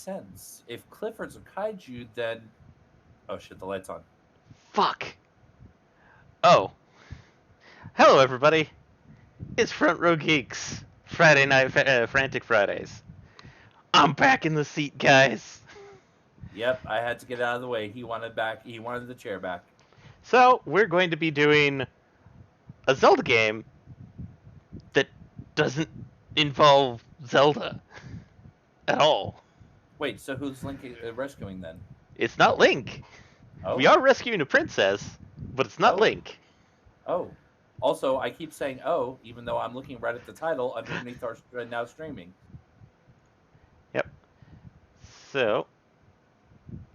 sense. If Clifford's a kaiju, then oh shit, the light's on. Fuck. Oh. Hello, everybody. It's Front Row Geeks. Friday night, Frantic Fridays. I'm back in the seat, guys. Yep, I had to get out of the way. He wanted the chair back. So, we're going to be doing a Zelda game that doesn't involve Zelda at all. Wait, so who's Link rescuing then? It's not Link. Oh. We are rescuing a princess, but it's not Link. Oh. Also, I keep saying "oh," even though I'm looking right at the title underneath our now streaming. Yep. So,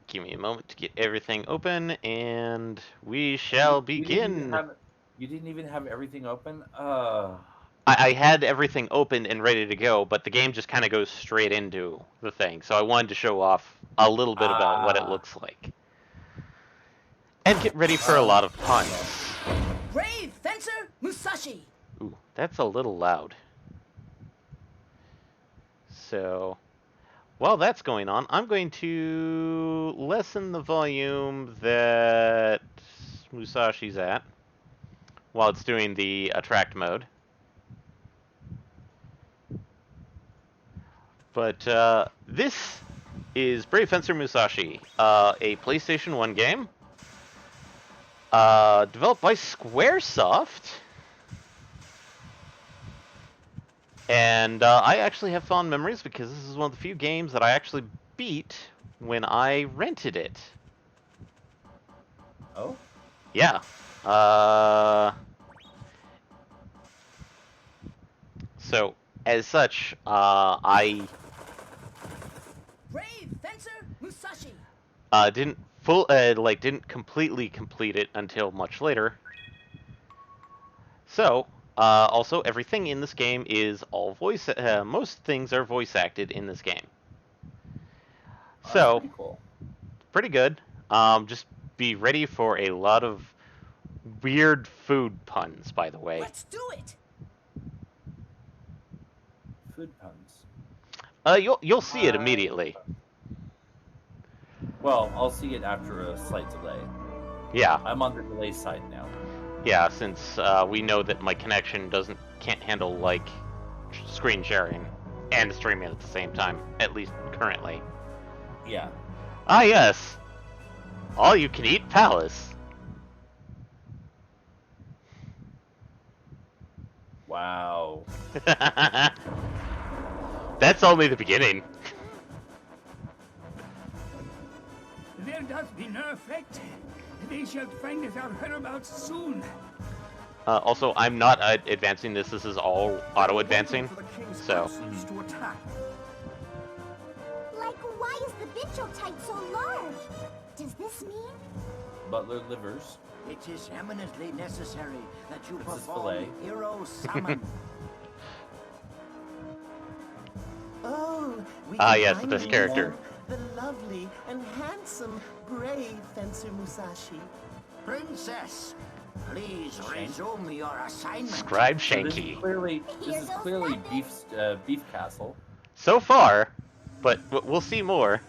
give me a moment to get everything open, and we shall begin. You didn't even have everything open? I had everything open and ready to go, but the game just kind of goes straight into the thing, so I wanted to show off a little bit about what it looks like. And get ready for a lot of puns. Brave Fencer Musashi! Ooh, that's a little loud. So, while that's going on, I'm going to lessen the volume that Musashi's at while it's doing the attract mode. But this is Brave Fencer Musashi, a PlayStation 1 game developed by Squaresoft. And I actually have fond memories because this is one of the few games that I actually beat when I rented it. Oh? Yeah. So, as such, I Brave Fencer Musashi! didn't completely complete it until much later. So, also everything in this game is all voice. Most things are voice acted in this game. So, pretty cool. Pretty good. Just be ready for a lot of weird food puns, by the way. Let's do it! Food puns. You'll see it immediately. Well, I'll see it after a slight delay. Yeah. I'm on the delay side now. Yeah, since we know that my connection can't handle like screen sharing and streaming at the same time, at least currently. Yeah. Ah, yes. All you can eat palace. Wow. That's only the beginning. There does be no effect. They shall find it out whereabouts soon. Also, I'm not advancing this. This is all auto-advancing. So. To attack. Like, why is the Bicho type so large? Does this mean? Butler livers. It is eminently necessary that you This is perform filet. hero summon. Oh, we yes, the best finally character. know the lovely and handsome Brave Fencer Musashi. Princess, please resume your assignment. Scribe So this Shanky. is clearly Beef Castle. So far, but we'll see more.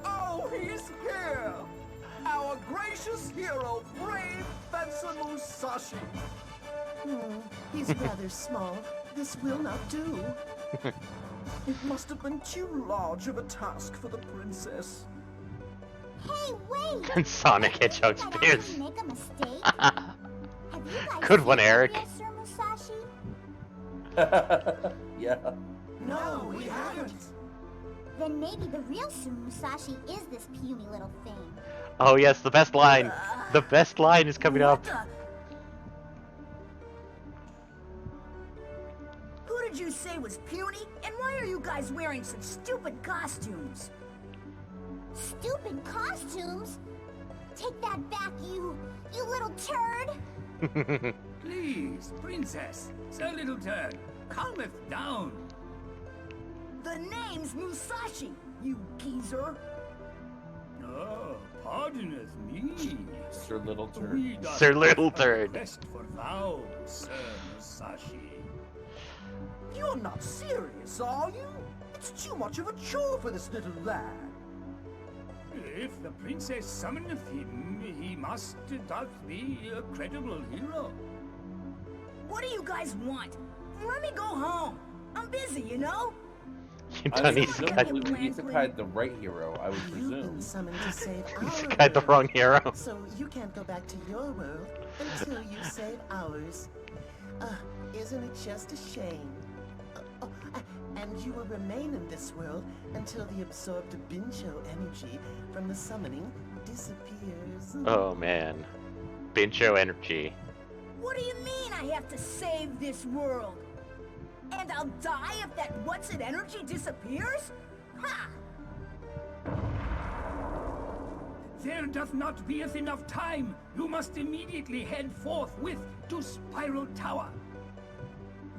Oh, he's here! Our gracious hero, Brave Fencer Musashi. He's rather small. This will not do. It must have been too large of a task for the princess. Hey, wait! And Sonic Hedgehog's Did I Pierce. actually make a mistake? Have you guys Good seen one, the Eric. real Sir Musashi? Yeah. No, we haven't. Then maybe the real Sir Musashi is this puny little thing. Oh yes, the best line. The best line is coming up. Who did you say was puny? And why are you guys wearing such stupid costumes? Stupid costumes? Take that back, you little turd! Please, princess, Sir Little Turd, calmeth down. The name's Musashi, you geezer. Oh, pardoneth me. Sir Little Turd. We doth Sir Little offer Turd. request for thou, Sir Musashi. Musashi. You're not serious, are you? It's too much of a chore for this little lad. If the princess summoneth him, he must doth be a credible hero. What do you guys want? Let me go home. I'm busy, you know? You I done mean, isekai. presumably Isekai the right hero, I would You've presume. been summoned to save our Isekai the world. wrong hero. So you can't go back to your world until you save ours. Isn't it just a shame? And you will remain in this world until the absorbed Bincho energy from the summoning disappears. Oh man. Bincho energy. What do you mean I have to save this world? And I'll die if that what's-it energy disappears? Ha! There doth not beeth enough time. You must immediately head forthwith to Spiral Tower.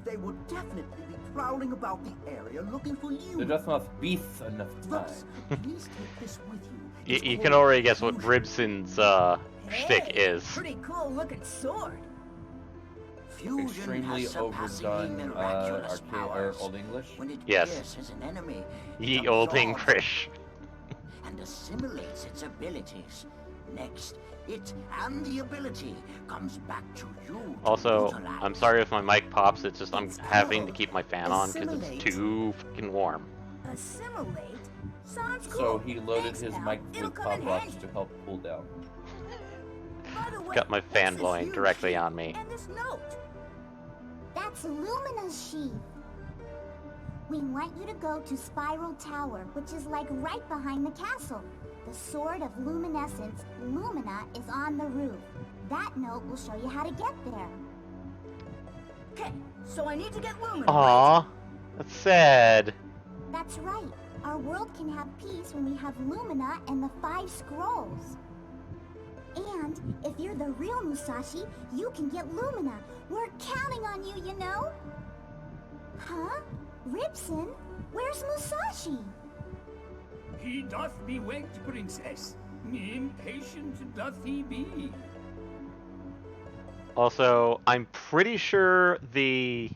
They will definitely be prowling about the area looking for you. There does not be enough time. Thus, please take this with you. It's You called can already guess what Ribson's shtick Hey, is. pretty cool looking sword. Fusion Extremely has surpassingly overdone miraculous arcade, powers. Old English. When it Yes. pierces an enemy, Ye it old absorbs English. and assimilates its abilities. Next, it and the ability comes back to you. to Also, utilize. I'm sorry if my mic pops, it's just I'm It's having to called keep my fan on because assimilate. it's too fucking warm. Assimilate? Sounds cool. So he loaded Thanks, his pal. mic It'll with come in pop rocks handy. to help cool down. By the way, Got my what's fan this blowing huge directly sheet on me. And this note. That's Lumina's sheath. We want you to go to Spiral Tower, which is like right behind the castle. The Sword of Luminescence, Lumina, is on the roof. That note will show you how to get there. Okay, so I need to get Lumina. right? Aww, that's sad. That's right. Our world can have peace when we have Lumina and the 5 scrolls. And if you're the real Musashi, you can get Lumina. We're counting on you, you know? Huh? Ribson? Where's Musashi? He doth be waked, princess. Impatient doth he be. Also, I'm pretty sure the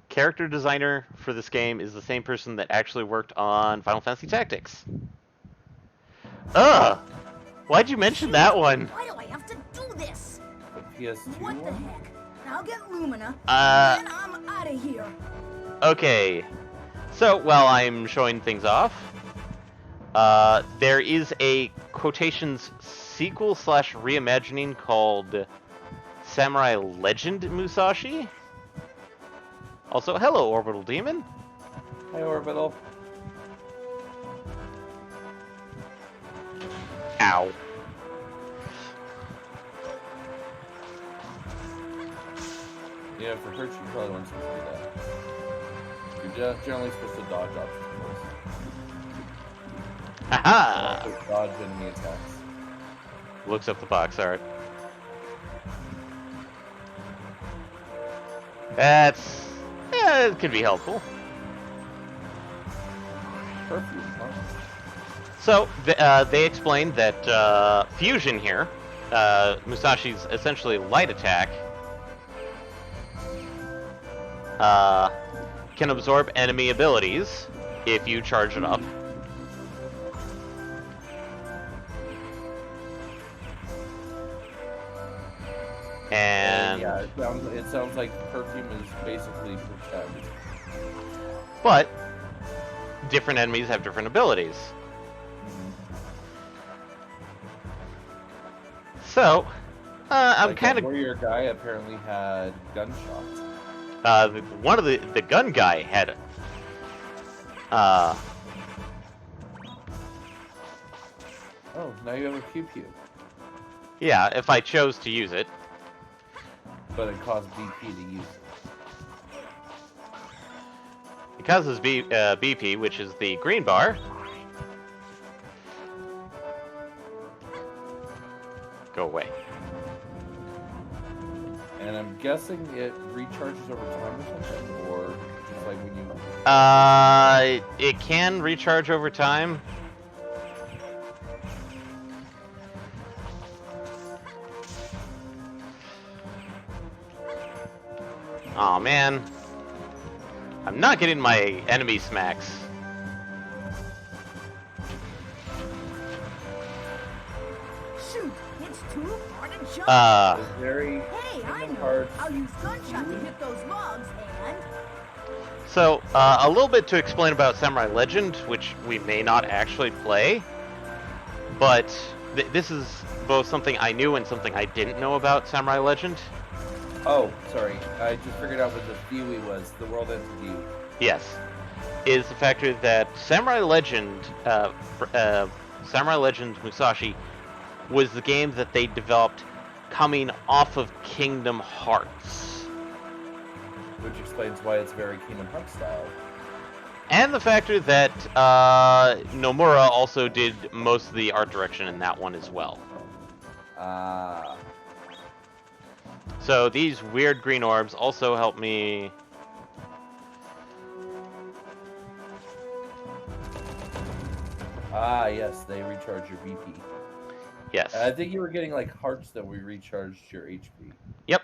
character designer for this game is the same person that actually worked on Final Fantasy Tactics. Ugh! Why'd you mention that one? Why do I have to do this? The PS2 What the one? heck? I'll get Lumina, Uh, and then I'm out of here. Okay. So, while I'm showing things off, there is a quotations sequel slash reimagining called Samurai Legend Musashi. Also, hello, Orbital Demon. Hi, Orbital. Ow. Yeah, for her, she probably wasn't supposed to do that. You're generally supposed to dodge obstacles. Haha! Also dodge enemy attacks. Looks up the box art. That's... yeah, it could be helpful. Perfume, huh? So, they explained that fusion here, Musashi's essentially light attack, can absorb enemy abilities if you charge it up. And yeah, it sounds like perfume is basically protect. but different enemies have different abilities. So, I'm Like kind that of warrior guy apparently had gunshots. one of the gun guy had Oh, now you have a pew pew, yeah, if I chose to use it. but it costs BP to use it. It causes BP, which is the green bar. Go away. And I'm guessing it recharges over time or something, or just like when you. It can recharge over time. Aw, man. I'm not getting my enemy smacks. Shoot, it's too far to jump. It's very Hey, I Kingdom know. Hearts. I'll use gunshot to hit those logs and... So, a little bit to explain about Samurai Legend, which we may not actually play, but this is both something I knew and something I didn't know about Samurai Legend. Oh, sorry. I just figured out what the Theory was. The world ends with you. Yes, is the factor that Samurai Legend Musashi was the game that they developed coming off of Kingdom Hearts. Which explains why it's very Kingdom Hearts style. And the factor that Nomura also did most of the art direction in that one as well. Ah. So these weird green orbs also help me... Ah, yes, they recharge your BP. Yes. I think you were getting like hearts that we recharged your HP. Yep.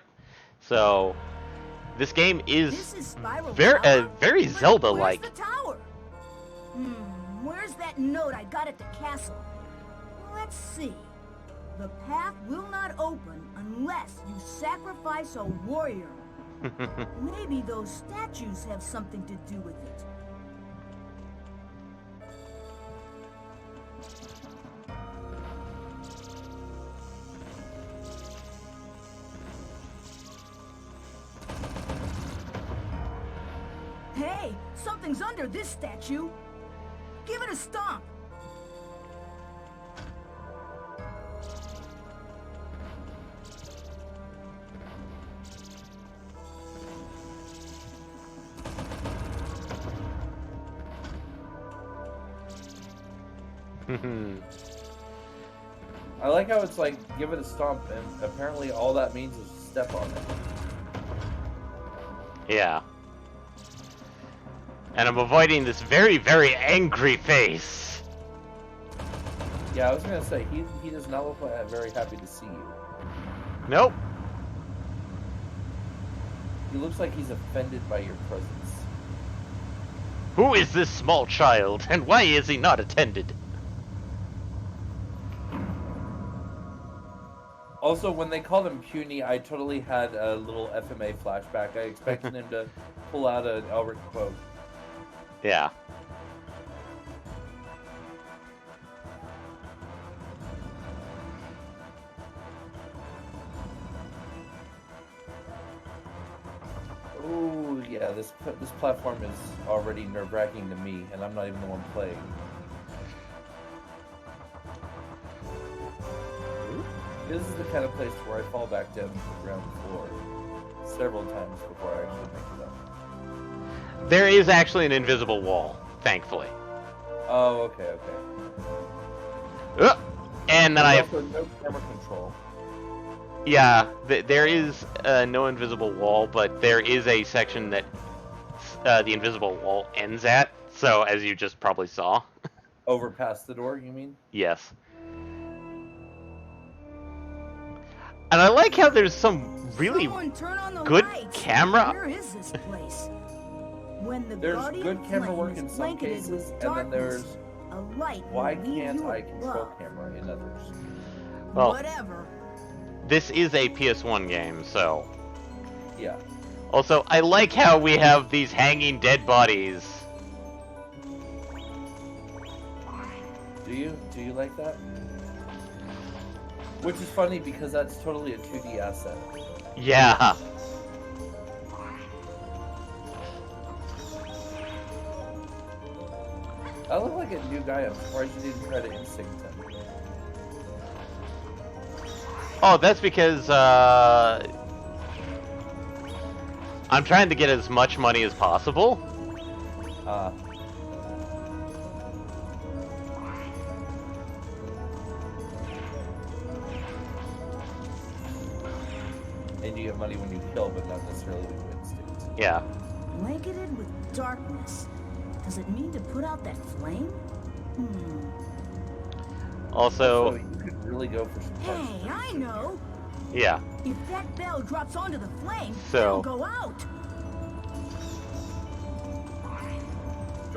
So this game This is is Spiral very Tower? very But Zelda-like. Where's the tower? Where's that note I got at the castle? Let's see. The path will not open unless you sacrifice a warrior. Maybe those statues have something to do with it. Hey, something's under this statue. Give it a stomp. I like how it's like, give it a stomp, and apparently all that means is step on it. Yeah. And I'm avoiding this very, very angry face. Yeah, I was gonna say, he does not look like very happy to see you. Nope. He looks like he's offended by your presence. Who is this small child, and why is he not attended? Also, when they called him puny, I totally had a little FMA flashback. I expected him to pull out an Elric quote. Yeah. Ooh, yeah, this platform is already nerve-wracking to me, and I'm not even the one playing. This is the kind of place where I fall back down to the ground floor several times before I actually make it up. There is actually an invisible wall, thankfully. Oh, okay. And then I have... also no camera control. Yeah, there is no invisible wall, but there is a section that the invisible wall ends at, so as you just probably saw. Over past the door, you mean? Yes. And I like how there's some really Someone turn on the good lights. camera. Where is this place? When the There's guardian good camera flame work is in some blanketed cases, with and then darkness, there's a light why will lead can't you I control above. camera in others? Well, Whatever. this is a PS1 game, so... Yeah. Also, I like how we have these hanging dead bodies. Do you like that? Which is funny because that's totally a 2D asset. Yeah. I look like a new guy. I'm surprised you didn't try to instinct him. Oh, that's because, I'm trying to get as much money as possible. And you get money when you kill, but not necessarily when you instinct. Yeah. Blanketed with darkness. Does it mean to put out that flame? Also, So you could really go for some fun Hey, stuff. I know. yeah. If that bell drops onto the flame, So- it'll go out.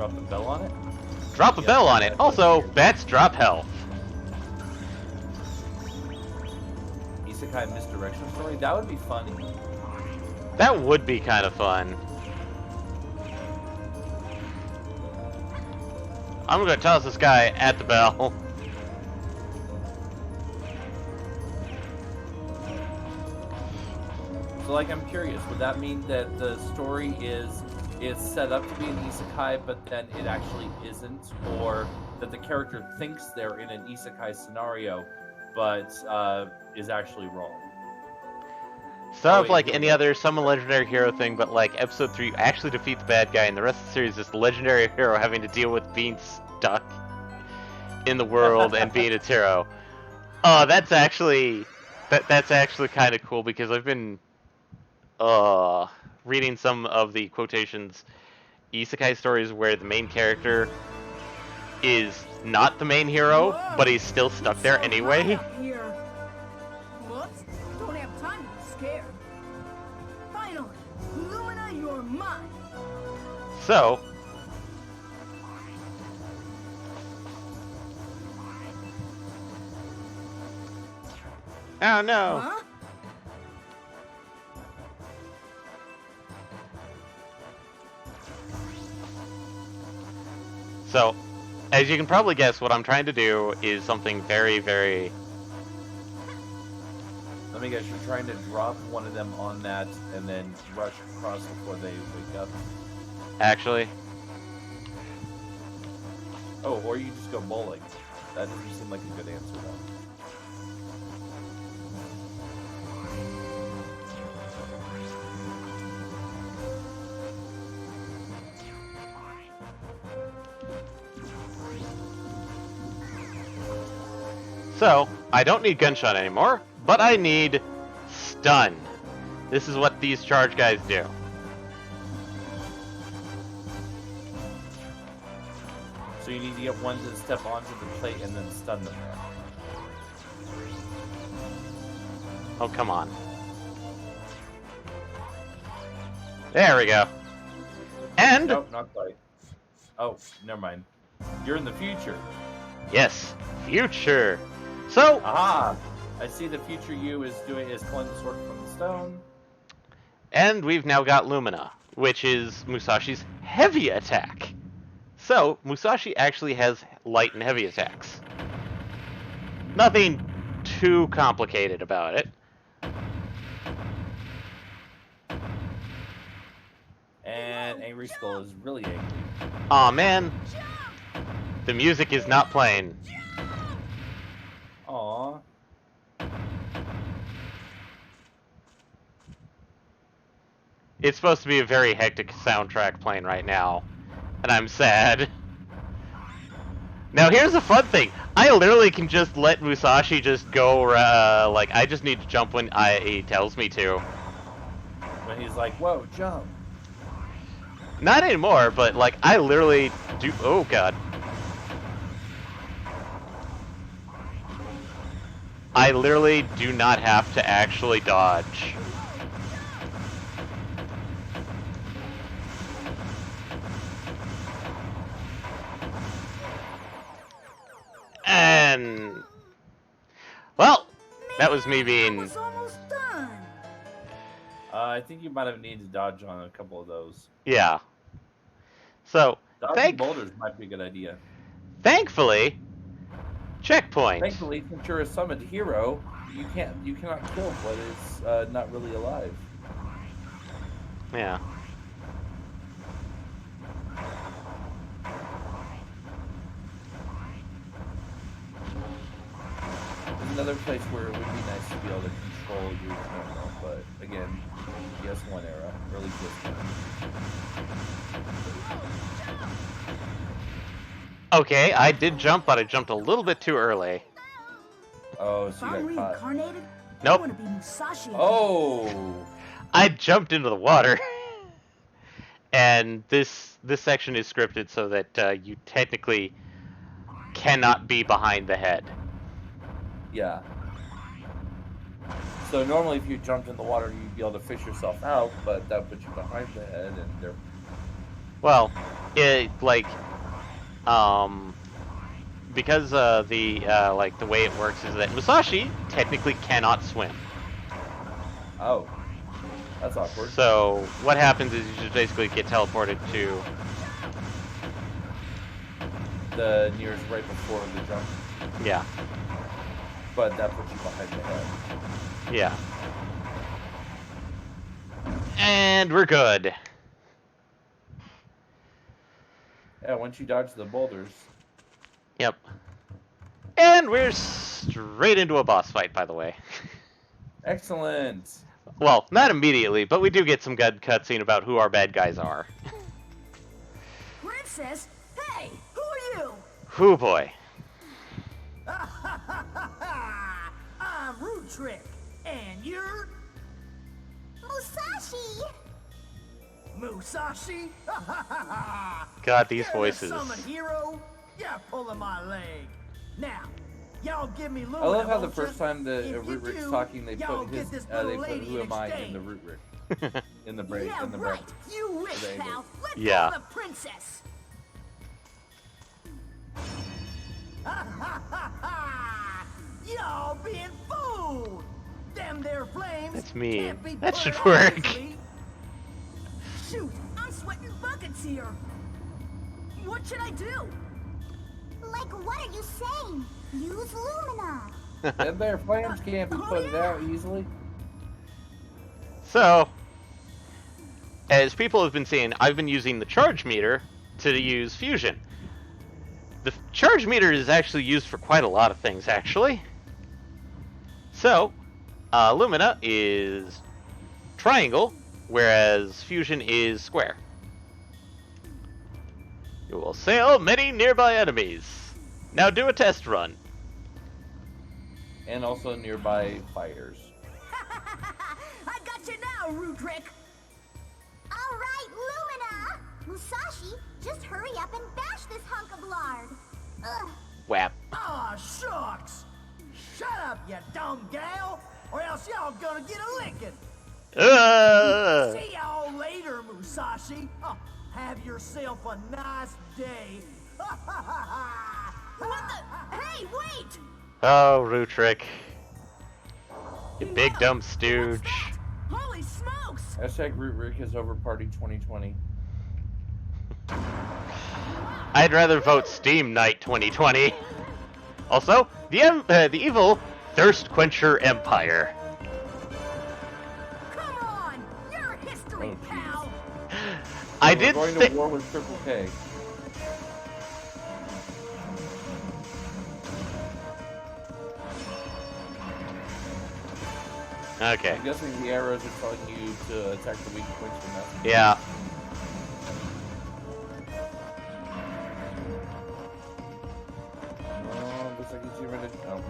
Drop the bell on it? Drop a Yeah, bell on it. that's Also, weird. bats drop health. Isekai misdirection story? That would be funny. That would be kind of fun. I'm gonna toss this guy at the bell. So, like, I'm curious, would that mean that the story is set up to be an isekai, but then it actually isn't? Or that the character thinks they're in an isekai scenario, but is actually wrong? Sort of wait, like here any we go. other summon legendary hero thing, but like episode 3 actually defeat the bad guy, and the rest of the series is the legendary hero having to deal with being stuck in the world and being its hero. Oh, that's actually kind of cool, because I've been reading some of the quotations isekai stories where the main character is not the main hero, but he's still stuck there It's so anyway. hot up here. Whoops, don't have time to be scared. Finally, Lumina, you're mine. So, oh no. Huh? So, as you can probably guess, what I'm trying to do is something very, very... Let me guess, you're trying to drop one of them on that and then rush across before they wake up. Actually, Oh, or you just go bowling. That doesn't seem like a good answer, though. so, I don't need Gunshot anymore, but I need Stun. This is what these charge guys do. So you need to get one to step onto the plate and then stun them there. Oh, come on. There we go. And, Nope, not quite. Oh, never mind. You're in the future. yes, future. So, Aha! I see the future you is pulling the sword from the stone. and we've now got Lumina, which is Musashi's heavy attack. So, Musashi actually has light and heavy attacks. Nothing too complicated about it. And Angry Skull is really angry. Aw, man. The music is not playing. Aw. It's supposed to be a very hectic soundtrack playing right now, and I'm sad. Now, here's the fun thing. I literally can just let Musashi just go, like, I just need to jump when he tells me to. When he's like, whoa, jump. Not anymore, but, like, I literally do... Oh, God. I literally do not have to actually dodge. And... Well, that was me I being... was almost done. I think you might have needed to dodge on a couple of those. Yeah. So, Dodging boulders might be a good idea. thankfully, checkpoint. Thankfully, since you're a summoned hero, you cannot kill what is not really alive. Yeah. There's another place where it would be nice to be able to control your terminal, but again, PS1 era, early PS1. Okay, I did jump, but I jumped a little bit too early. Oh, If so I'm you got caught. reincarnated, Nope. I want to be Musashi. Oh! I jumped into the water. And this section is scripted so that you technically cannot be behind the head. Yeah. So normally if you jumped in the water, you'd be able to fish yourself out, but that puts you behind the head, and they're... Well, it like because the way it works is that Musashi technically cannot swim. Oh, that's awkward. So what happens is you just basically get teleported to The nearest right before the jump, yeah. but that puts you behind the head. Yeah. And we're good. Yeah, once you dodge the boulders. Yep. And we're straight into a boss fight, by the way. Excellent. Well, not immediately, but we do get some good cutscene about who our bad guys are. Princess? Hey, who are you? Whoo boy. I'm Rude Trick, and you're Musashi! Musashi. God, these You're voices. The summon hero. You're pulling my leg. Now, y'all give me Lumina. I love how the won't ya? first time the If you Root Rick's do, talking, they y'all put get his this they little put lady Who in Am I in exchange. the Root Rick in the break Yeah, in the right. break. You wish, There you go. pal. Let's Yeah. call the princess. Y'all being fooled. Them there flames. That's me. Can't be That put should out work. easily. Shoot, I'm sweating buckets here. What should I do? Like, what are you saying? Use Lumina! And their flames can't be put out easily. So, as people have been saying, I've been using the charge meter to use fusion. The charge meter is actually used for quite a lot of things, actually. So, Lumina is triangle, whereas fusion is square. You will sail many nearby enemies. Now do a test run. And also nearby fighters. I got you now, Rudrick. Alright, Lumina! Musashi, just hurry up and bash this hunk of lard. Ugh. Whap. Aw, shucks. Shut up, you dumb gal, or else y'all gonna get a licking. See y'all later, Musashi. Oh, have yourself a nice day. What the? Hey, wait! Oh, Rutrick. You big dumb stooge. Holy smokes! Hashtag Root Rick is over Party 2020. I'd rather vote Steam Night 2020. Also, the evil Thirst Quencher Empire. Come on! You're history, Oh, pal! I We're did going say... to war with Triple K. Okay. I'm guessing the arrows are telling you to attack the weak points from that. Yeah. Oh, looks like he's even in. Oh.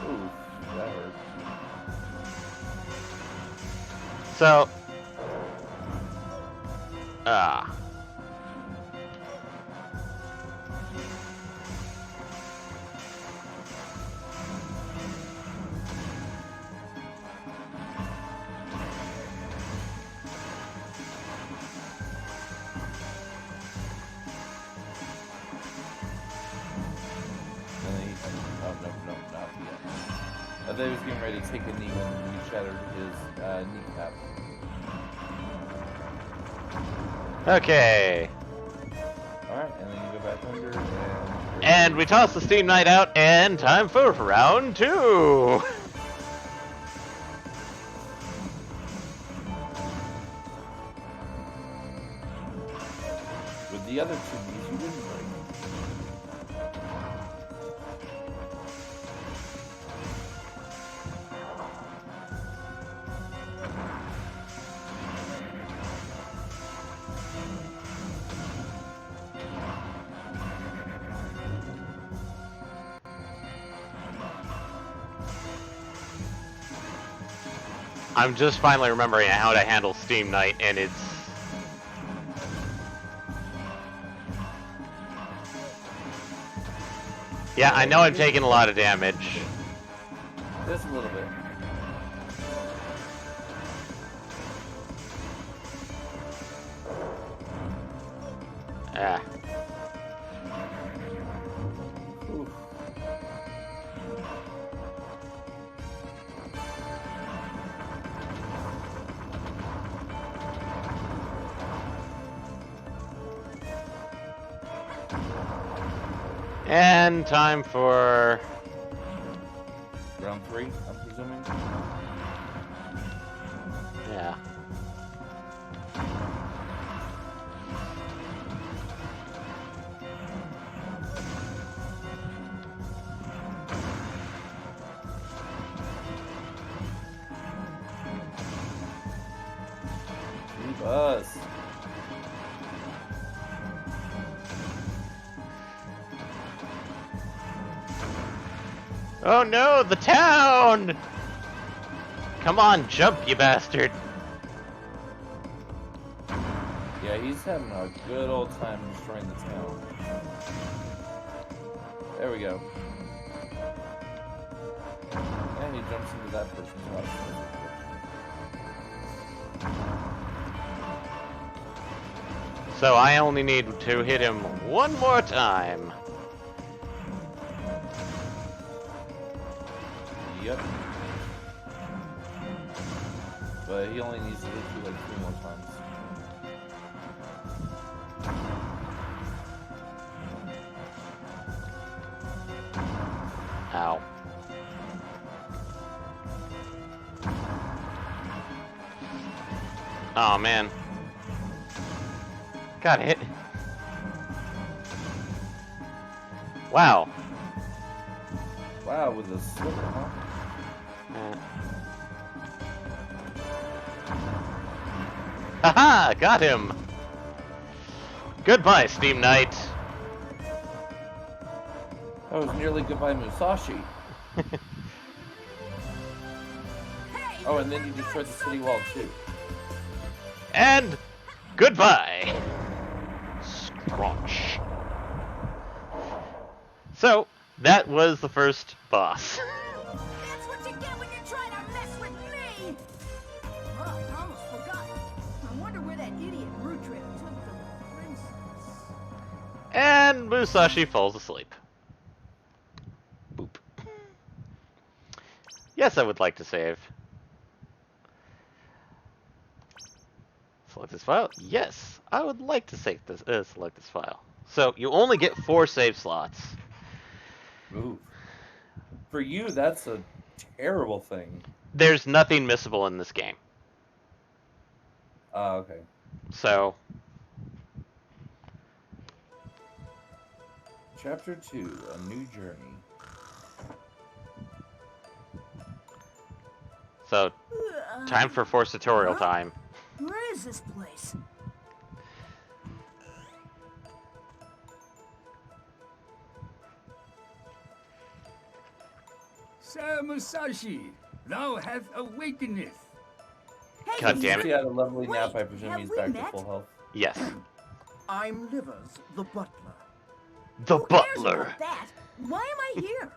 Ooh, that hurt. So... Ah. And then he's. Oh, no, not yet. I thought he was getting ready to take a knee when you shattered his kneecap. Okay. Alright, and then you go back under and. And we toss the Steam Knight out, and time for round 2! With the other two knees, you didn't break. I'm just finally remembering how to handle Steam Knight, and it's... Yeah, I know I'm taking a lot of damage. Just a little bit. Ah. Oof. And time for... Round 3, I'm presuming. Yeah. Leave us. Oh no, the town! Come on, jump, you bastard. Yeah, he's having a good old time destroying the town. There we go. And he jumps into that person's house. So I only need to hit him one more time. Yep. But he only needs to hit you like 3 more times. Ow. Oh man. Got hit. Wow. Wow, with a slipper, huh? Haha! Got him! Goodbye, Steam Knight! That was nearly goodbye Musashi. Oh, and then you destroyed the city wall too. And goodbye! Scrunch. So, that was the first boss. That's what you get when you try to mess with me! Oh, I almost forgot. I wonder where that idiot root trip took the princess. And Musashi falls asleep. Boop. Yes, I would like to save. Select this file? Yes, I would like to save this. Select this file. So you only get 4 save slots. Ooh. For you, that's a terrible thing. There's nothing missable in this game. Okay. So, Chapter 2, A New Journey. so time for forced tutorial time. Where is this place? Sir Musashi, thou hast awakeneth. Hey, God damn it. He had a lovely nap, I Wait, presume have he's we back met? to full health. Yes. I'm Livers, the butler. The Who cares butler. about that? Why am I here?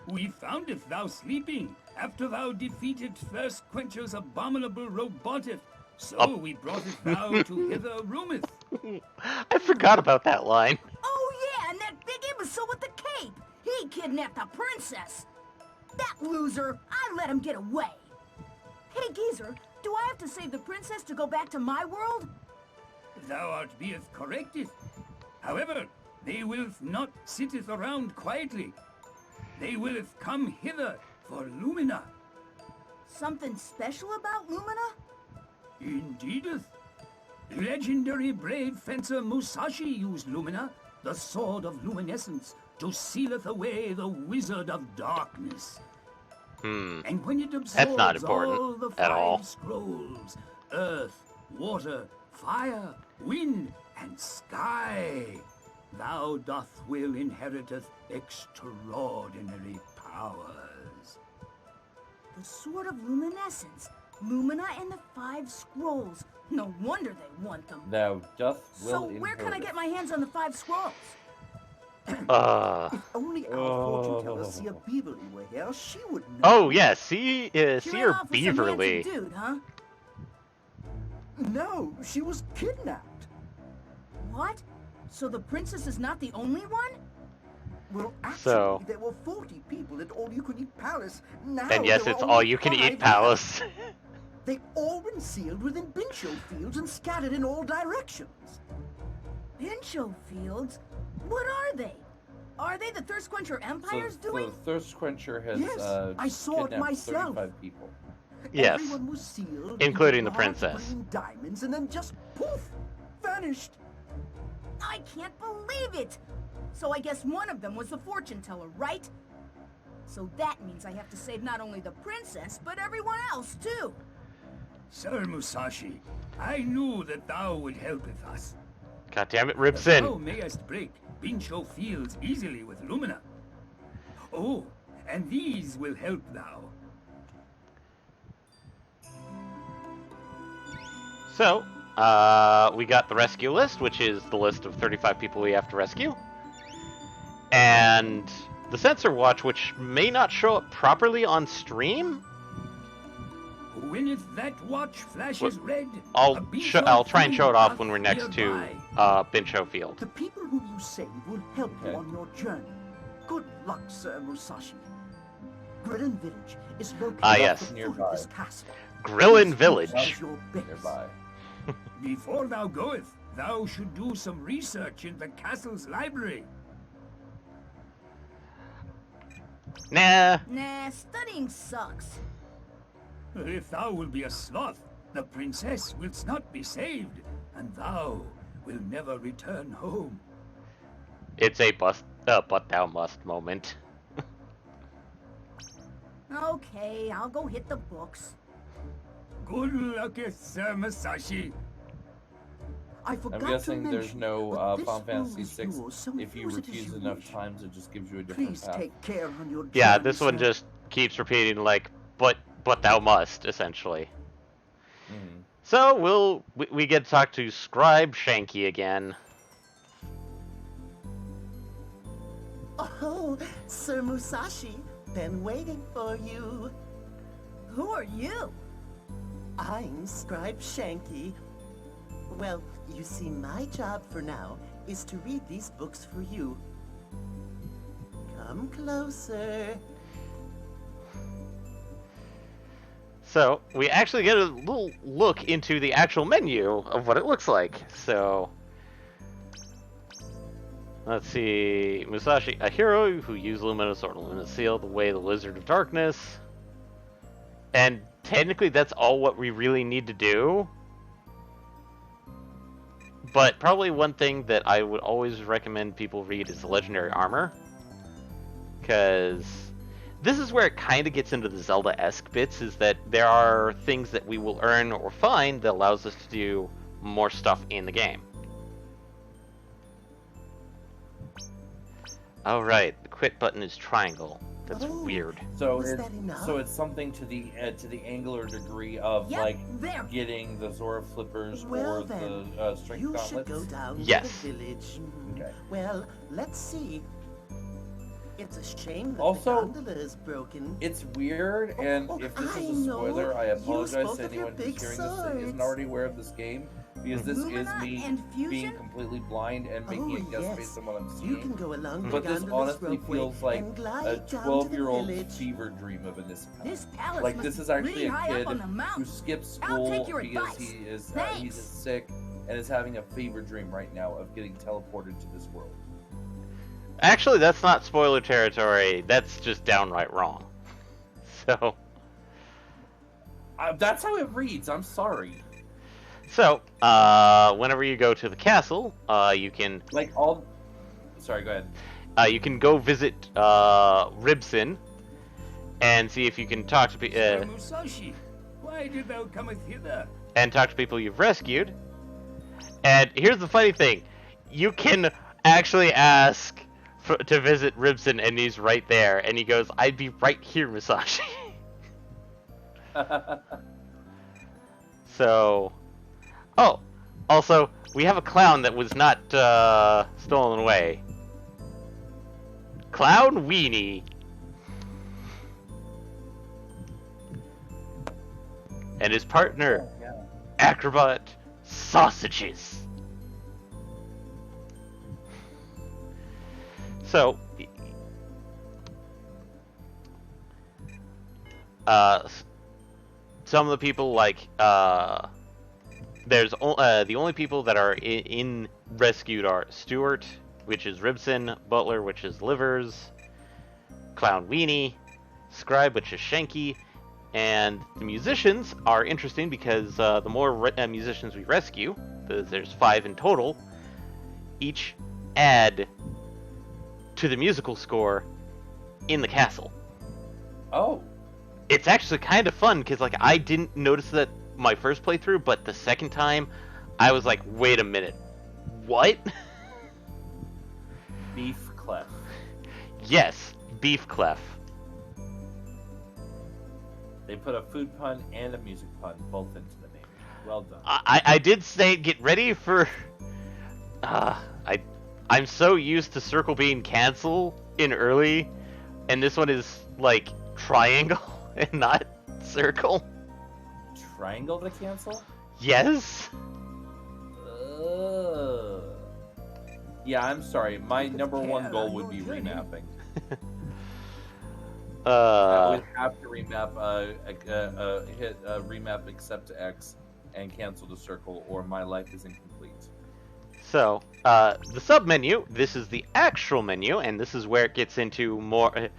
We foundeth thou sleeping, after thou defeated first Quencher's abominable roboteth. So we broughteth thou to hither roometh. I forgot about that line. Oh yeah, and that big imbecile with the cape. He kidnapped the princess. That loser, I let him get away. Hey Geezer, do I have to save the princess to go back to my world? Thou art beeth corrected. However, they willeth not sitteth around quietly. They willeth come hither for Lumina. Something special about Lumina? Indeedeth. Legendary brave fencer Musashi used Lumina, the sword of luminescence, to sealeth away the wizard of darkness. And when it absorbs not important all the at all. 5 scrolls, earth, water, fire, wind, and sky, thou doth will inheriteth extraordinary powers. The Sword of Luminescence, Lumina and the 5 Scrolls. No wonder they want them. Thou doth will So where can I get my hands on the 5 Scrolls? If only our fortune teller, Seer Beaverly, were here, she would know. Oh yeah, see She ran Seer off with some Beaverly. handsome dude, huh? No, she was kidnapped. What? So the princess is not the only one? Well, actually, So- there were 40 people at All You Can Eat Palace. Now And yes, there are it's only all you can 5 eat left. palace. They've all been sealed within Bincho fields and scattered in all directions. Pincho fields? What are they? Are they the Thirst Quencher Empire's doing? The Thirst Quencher has Yes, I saw it kidnapped myself. 35 people. Yes. Everyone was sealed, Including the large princess. green diamonds, and then just poof, vanished. I can't believe it! So I guess one of them was the fortune teller, right? So that means I have to save not only the princess, but everyone else too. Sir Musashi, I knew that thou would help with us. God damn it, Thou Ribson. mayest break Bincho fields easily with Lumina. Oh, and these will help thou. So, we got the rescue list, which is the list of 35 people we have to rescue. And the sensor watch, which may not show up properly on stream. When if that watch flashes red, a I'll Bincho try and show it field off when we're doth next nearby. to Bincho Field. The people whom you save will help you Okay. on your journey. Good luck, Sir Musashi. Grillen Village is located Ah, at yes. the foot Nearby. of this castle. Grillin' This Village. is your base. Nearby. Before thou goeth, thou should do some research in the castle's library. Nah. Nah, studying sucks. If thou will be a sloth, the princess will not be saved, and thou will never return home. It's a but thou must moment. Okay, I'll go hit the books. Good luck, Sir Musashi. I forgot I'm to guessing there's mention no that this Final room Fantasy is 6. yours, so If you use it as refuse you enough wish. times, it just gives you a different Please path. take care on your Yeah, journey, this one sir. just keeps repeating like, but thou must, essentially. Mhm. So we get to talk to Scribe Shanky again. Oh, Sir Musashi, been waiting for you. Who are you? I'm Scribe Shanky. Well, you see, my job for now is to read these books for you. Come closer. So we actually get a little look into the actual menu of what it looks like. So let's see, Musashi, a hero who used Luminous Sword, Luminous Seal, the way the Lizard of Darkness. And technically that's all what we really need to do. But probably one thing that I would always recommend people read is the Legendary Armor. Because this is where it kind of gets into the Zelda-esque bits, is that there are things that we will earn or find that allows us to do more stuff in the game. Oh right, the quit button is triangle. That's Oh. weird. So Was it's that enough? so it's something to the angular degree of Yep, like there. getting the Zora flippers Well or then, the strength You should gauntlets. go down Yes. to the village. Okay. Well, let's see. It's a shame that Also, the gondola is broken. It's weird, and Oh, if this I is a know. spoiler, I You apologize spoke to of your anyone who's big hearing this that isn't swords. already aware of this game, because this is Lumina me and being Fusion? completely blind and making Oh, a guess yes. based on what I'm You can seeing. go along But the this gondola's honestly ropeway feels like and a glide down to the 12-year-old village. fever dream of an isekai. This palace Like must this is be actually really a high kid up on the who mountain. skips I'll school take your because advice. he is Thanks. sick and is having a fever dream right now of getting teleported to this world. Actually, that's not spoiler territory. That's just downright wrong. So, That's how it reads. I'm sorry. whenever you go to the castle, you can Like all. Sorry, go ahead. you can go visit Ribson and see if you can talk to Sir Musashi, why did thou cometh hither? people you've rescued. And here's the funny thing: you can actually ask to visit Ribson, and he's right there. And he goes, "I'd be right here, Musashi." So, oh, also we have a clown that was not stolen away. Clown Weenie. And his partner, Acrobat Sausages. So, some of the people the only people that are in rescued are Stewart, which is Ribson, Butler, which is Livers, Clown Weenie, Scribe, which is Shanky, and the musicians are interesting because the more musicians we rescue, there's 5 in total, each add to the musical score in the castle. Oh. It's actually kind of fun because like I didn't notice that my first playthrough, but the second time I was like, wait a minute, what? Beef clef. Yes, beef clef. They put a food pun and a music pun both into the name. Well done. I did say get ready for. I'm so used to circle being cancel in early, and this one is like triangle and not circle. Triangle to cancel? Yes. Yeah, I'm sorry. My number one goal would be remapping. I would have to remap hit remap accept to X and cancel to circle, or my life is incomplete. So, the sub menu. This is the actual menu, and this is where it gets into more.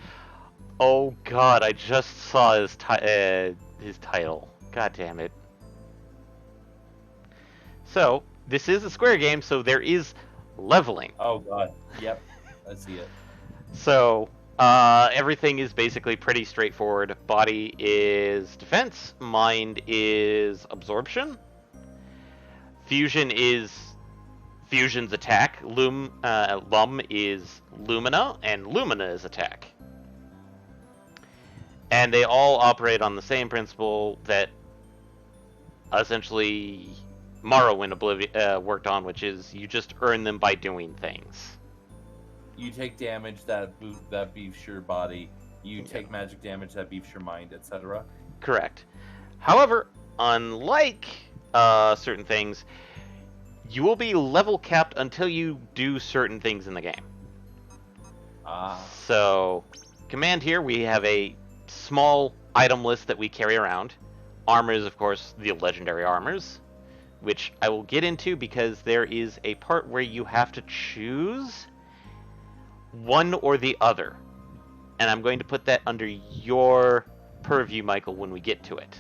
Oh God! I just saw his title. God damn it. So, this is a Square game, so there is leveling. Oh God. Yep. I see it. So, everything is basically pretty straightforward. Body is defense, mind is absorption, fusion is fusion's attack, lum is lumina, and lumina is attack. And they all operate on the same principle that essentially Morrowind worked on, which is you just earn them by doing things. You take damage that beefs your body. You take magic damage that beefs your mind, etc. Correct. However, unlike certain things, you will be level capped until you do certain things in the game. So, command here, we have a small item list that we carry around. Armors, of course, the legendary armors, which I will get into because there is a part where you have to choose one or the other. And I'm going to put that under your purview, Michael, when we get to it.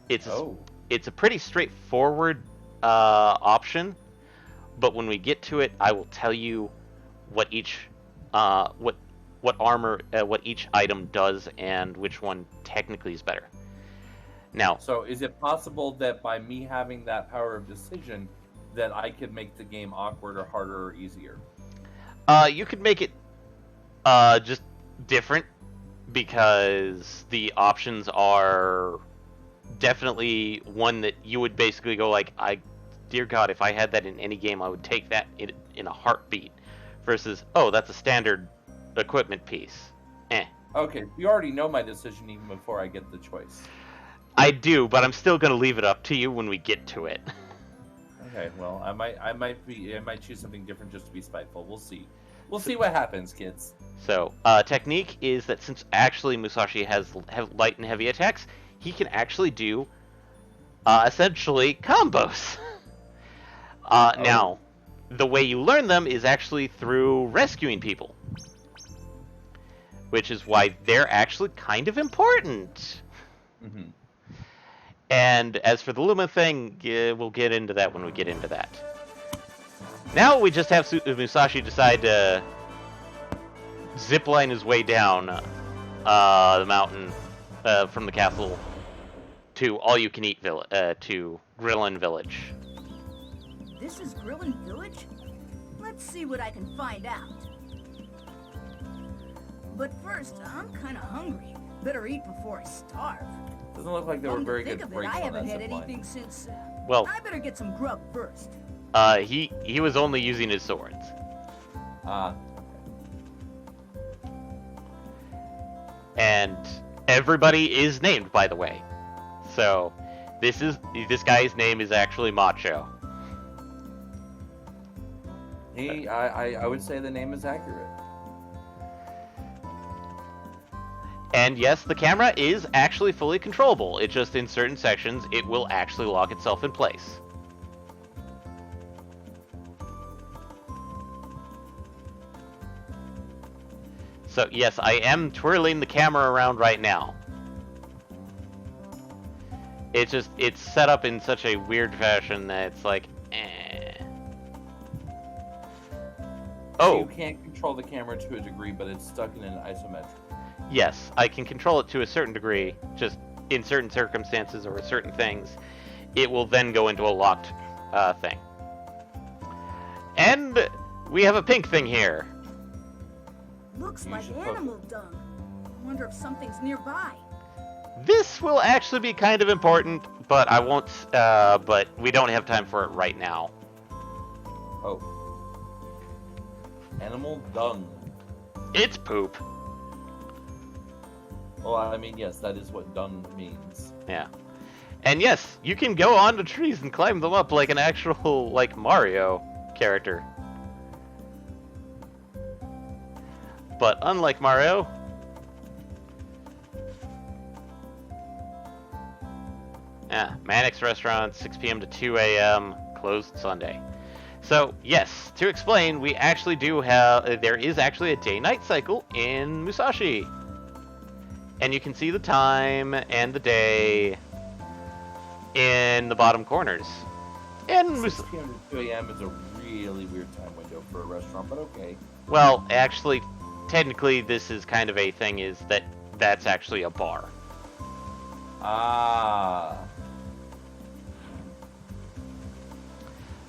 It's a pretty straightforward option, but when we get to it, I will tell you what each what each item does and which one technically is better. Now, so is it possible that by me having that power of decision, that I could make the game awkward or harder or easier? You could make it just different because the options are definitely one that you would basically go like, dear God, if I had that in any game, I would take that in a heartbeat. Versus, oh, that's a standard equipment piece. Okay, you already know my decision even before I get the choice. I do, but I'm still gonna leave it up to you when we get to it. Okay, well, I might choose something different just to be spiteful. We'll see. We'll see what happens, kids. So, technique is that since actually Musashi has light and heavy attacks, he can actually do essentially combos. Now, the way you learn them is actually through rescuing people, which is why they're actually kind of important. Mm-hmm. And as for the Luma thing, we'll get into that when we get into that. Now we just have Musashi decide to zipline his way down the mountain from the castle to all-you-can-eat to Grillin Village. This is Grillin Village? Let's see what I can find out. But first, I'm kind of hungry. Better eat before I starve. Doesn't look like there were very good breaks I on haven't that had zipline. anything since. Well, I better get some grub first. He was only using his swords. And everybody is named, by the way. So this guy's name is actually Macho. I would say the name is accurate. And yes, the camera is actually fully controllable. It just, in certain sections, it will actually lock itself in place. So yes, I am twirling the camera around right now. It's just, it's set up in such a weird fashion that it's like, eh. Oh! You can't control the camera to a degree, but it's stuck in an isometric. Yes, I can control it to a certain degree, just in certain circumstances or certain things. It will then go into a locked thing. And we have a pink thing here. Looks You like should poke animal dung. Wonder if something's nearby. This will actually be kind of important, but I won't, but we don't have time for it right now. Oh. Animal dung. It's poop. Well, I mean, yes, that is what dung means. Yeah. And yes, you can go onto trees and climb them up like an actual, like, Mario character. But unlike Mario, Mannix Restaurant, 6 p.m. to 2 a.m., closed Sunday. So, yes, to explain, we actually do have, there is actually a day-night cycle in Musashi. And you can see the time and the day in the bottom corners. And 6 p.m. to 2 a.m. is a really weird time window for a restaurant, but okay. Well, actually, technically, this is kind of a thing, is that that's actually a bar. Ah.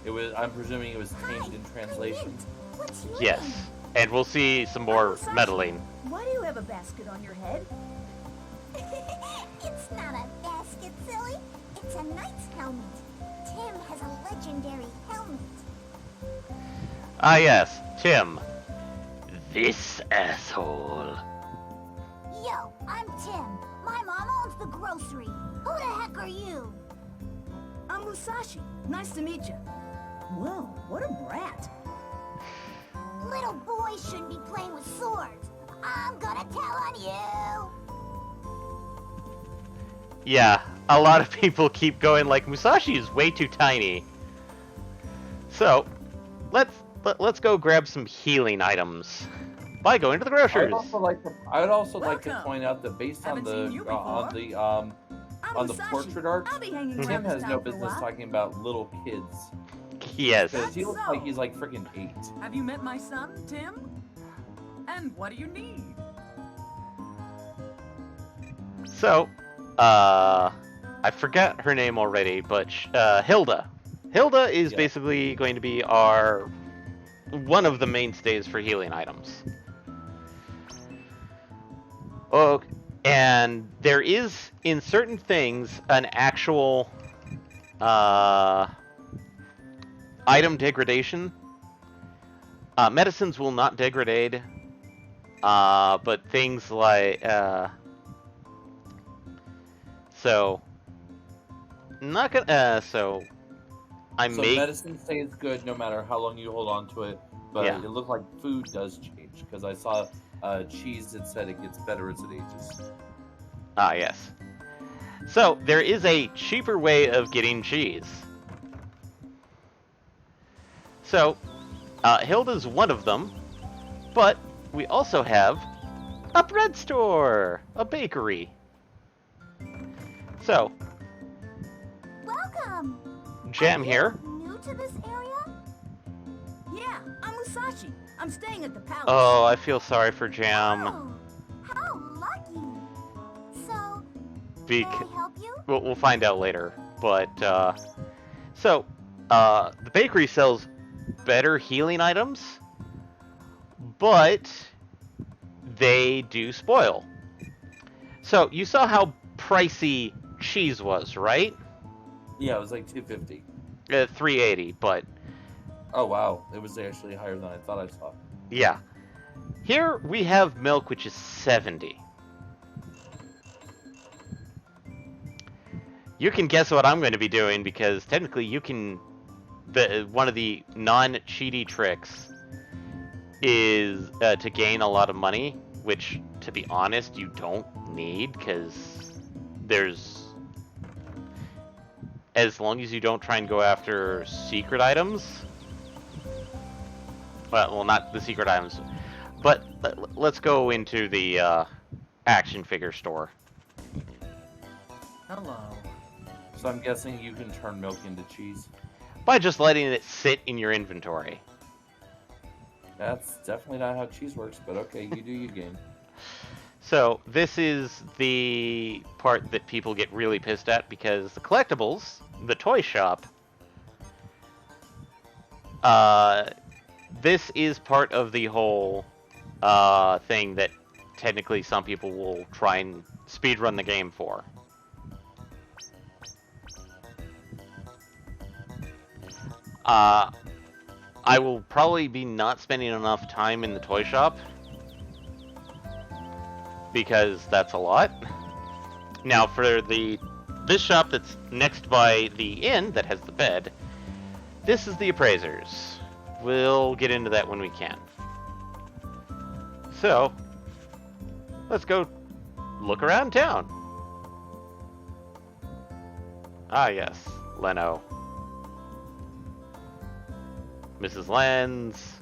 It was. I'm presuming it was changed in translation. What's your Yes. name? And we'll see some more Musashi, meddling. Why do you have a basket on your head? It's not a basket, silly. It's a knight's helmet. Tim has a legendary helmet. Ah, yes, Tim. This asshole. Yo, I'm Tim. My mom owns the grocery. Who the heck are you? I'm Musashi. Nice to meet you. Whoa, what a brat. Little boys shouldn't be playing with swords. I'm gonna tell on you. Yeah, a lot of people keep going like, Musashi is way too tiny. So, let's go grab some healing items by going to the I would grocers. also like to. I would also like to Welcome. point out that based on Haven't the seen you on before. the I'm on the Musashi. portrait art, I'll be hanging Tim around this has no town for a business while. talking about little kids Yes. because he looks So- like he's like freaking 8. Have you met my son, Tim? And what do you need? So, I forgot her name already, but Hilda. Hilda is Yeah. basically going to be one of the mainstays for healing items. Oh, and there is, in certain things, an actual item degradation. Medicines will not degrade, but things like so not gonna so I So may medicine stays good no matter how long you hold on to it, but Yeah. it looked like food does change because I saw cheese that said it gets better as it ages. yes. So there is a cheaper way of getting cheese. So Hilda's one of them, but we also have a bread store, a bakery. So Welcome. Jam Are you here. New to this area? Yeah, I'm Musashi. I'm staying at the palace. Oh, I feel sorry for Jam. Oh, how lucky. So, Bec- can I help you? we'll find out later. But so the bakery sells better healing items, but they do spoil. So you saw how pricey cheese was, right? Yeah, it was like 250. 380, but Oh wow, it was actually higher than I thought I saw. yeah. Here we have milk, which is 70. You can guess what I'm going to be doing because technically you can. One of the non-cheaty tricks is to gain a lot of money, which to be honest, you don't need, because there's... As long as you don't try and go after secret items... Well, not the secret items, but let's go into the action figure store. Hello. So I'm guessing you can turn milk into cheese. By just letting it sit in your inventory. That's definitely not how cheese works, but okay, you do your game. So, this is the part that people get really pissed at, because the collectibles, the toy shop, this is part of the whole thing that technically some people will try and speedrun the game for. I will probably be not spending enough time in the toy shop, because that's a lot. Now, for this shop that's next by the inn that has the bed, this is the appraisers. We'll get into that when we can. So, let's go look around town. Ah, yes, Leno. Mrs. Lenz.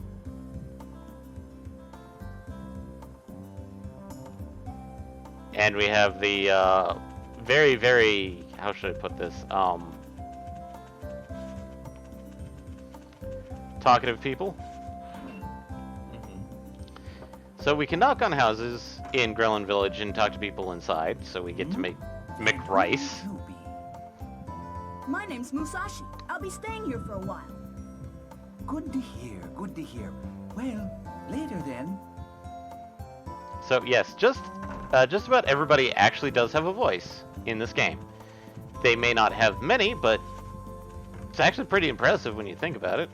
And we have the very, very, how should I put this? Talkative people. So we can knock on houses in Grelin Village and talk to people inside, so we get to make rice. My name's Musashi. I'll be staying here for a while. Good to hear, good to hear. Well, later then. So yes, just about everybody actually does have a voice in this game. They may not have many, but it's actually pretty impressive when you think about it.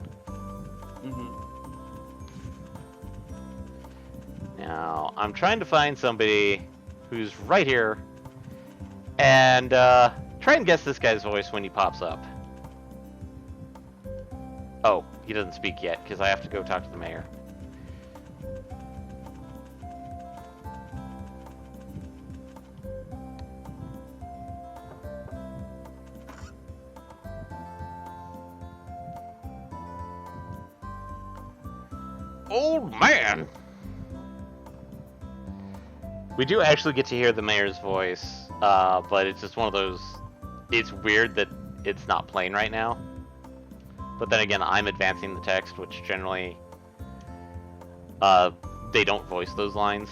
Now, I'm trying to find somebody who's right here, and try and guess this guy's voice when he pops up. Oh, he doesn't speak yet, because I have to go talk to the mayor. Old man! We do actually get to hear the mayor's voice, but it's just one of those... It's weird that it's not playing right now. But then again, I'm advancing the text, which generally... they don't voice those lines.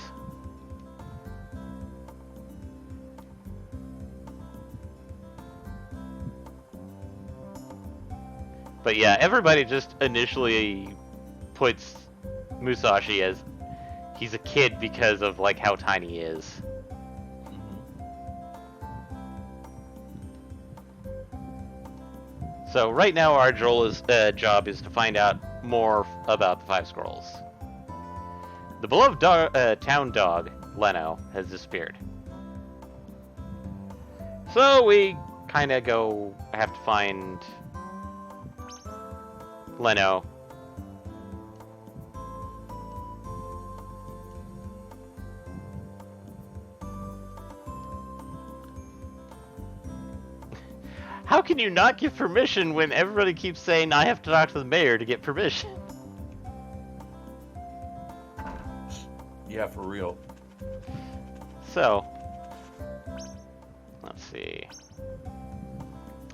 But yeah, everybody just initially puts Musashi as he's a kid because of like how tiny he is. So right now our job is to find out more about the Five Scrolls. The beloved town dog, Leno, has disappeared. So we kind of have to find Leno. How can you not give permission when everybody keeps saying I have to talk to the mayor to get permission? Yeah, for real. So, let's see.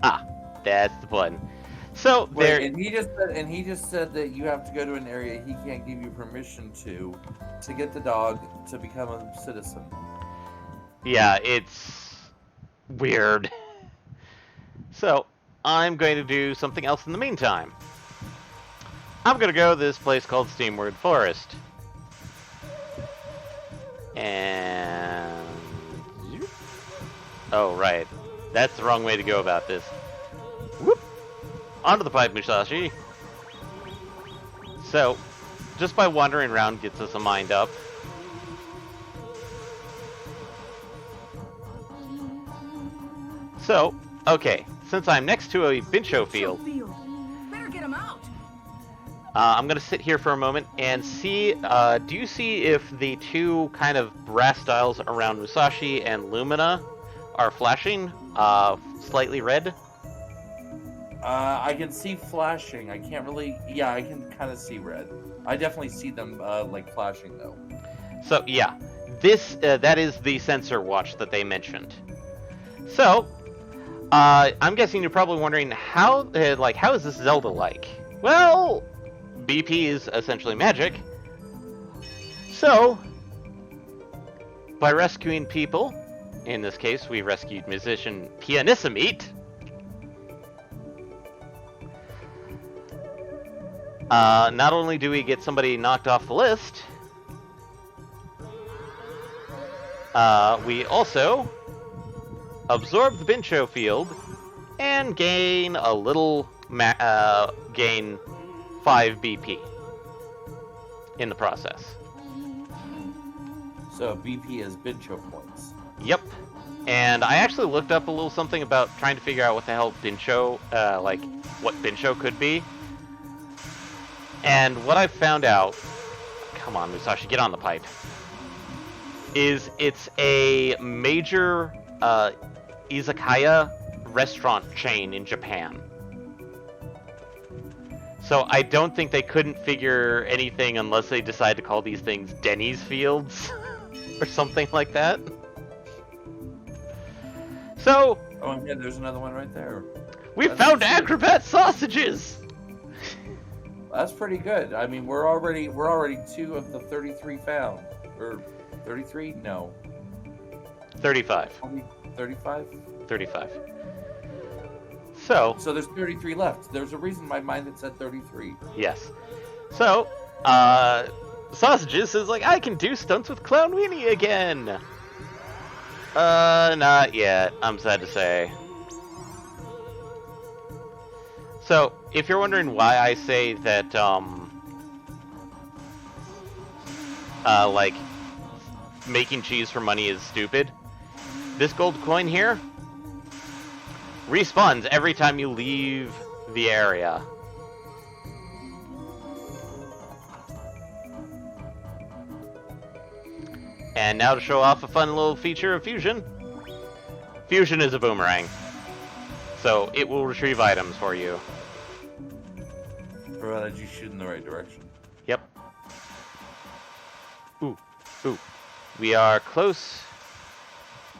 Ah, that's the button. So there. And he just said that you have to go to an area he can't give you permission to get the dog to become a citizen. Yeah, it's weird. So, I'm going to do something else in the meantime. I'm going to go to this place called Steamward Forest. And... Oh, right. That's the wrong way to go about this. Whoop! Onto the pipe, Musashi. So, just by wandering around gets us a mind up. So, okay. Since I'm next to a Bincho field, Better get him out. I'm going to sit here for a moment and see, do you see if the two kind of brass dials around Musashi and Lumina are flashing slightly red? I can see flashing. I can't really... Yeah, I can kind of see red. I definitely see them, like, flashing, though. So, yeah. This, that is the sensor watch that they mentioned. So, I'm guessing you're probably wondering, how is this Zelda-like? Well, BP is essentially magic. So, by rescuing people, in this case, we rescued musician Pianissimete. Not only do we get somebody knocked off the list, we also absorb the Bincho field and gain a little gain 5 BP in the process. So BP is Bincho points. Yep. And I actually looked up a little something about trying to figure out what the hell Bincho, what Bincho could be. And what I found out, come on Musashi, get on the pipe, is it's a major izakaya restaurant chain in Japan. So I don't think they couldn't figure anything unless they decide to call these things Denny's Fields or something like that. So... Oh, and yeah, there's another one right there. We found acrobat sausages! That's pretty good. I mean, we're already 2 of the 33 found. Or 33? No. 35. 35? 35. So there's 33 left. There's a reason in my mind that said 33. Yes. So, Sausages is like, I can do stunts with Clown Weenie again! Not yet, I'm sad to say. So, if you're wondering why I say that, like, making cheese for money is stupid, this gold coin here respawns every time you leave the area. And now to show off a fun little feature of Fusion. Fusion is a boomerang. So it will retrieve items for you. Provided you shoot in the right direction. Yep. Ooh. We are close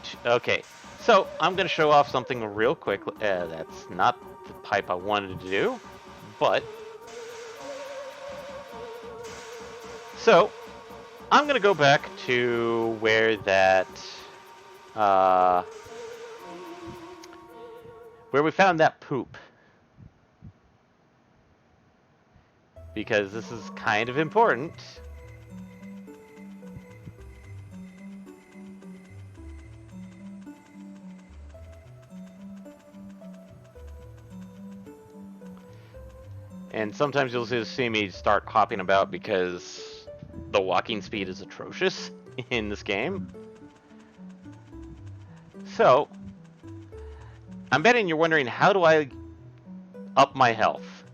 to... Okay. So, I'm going to show off something real quick. That's not the pipe I wanted to do, but... So, I'm going to go back to where that... where we found that poop. Because this is kind of important. And sometimes you'll just see me start hopping about because the walking speed is atrocious in this game. So, I'm betting you're wondering, how do I up my health?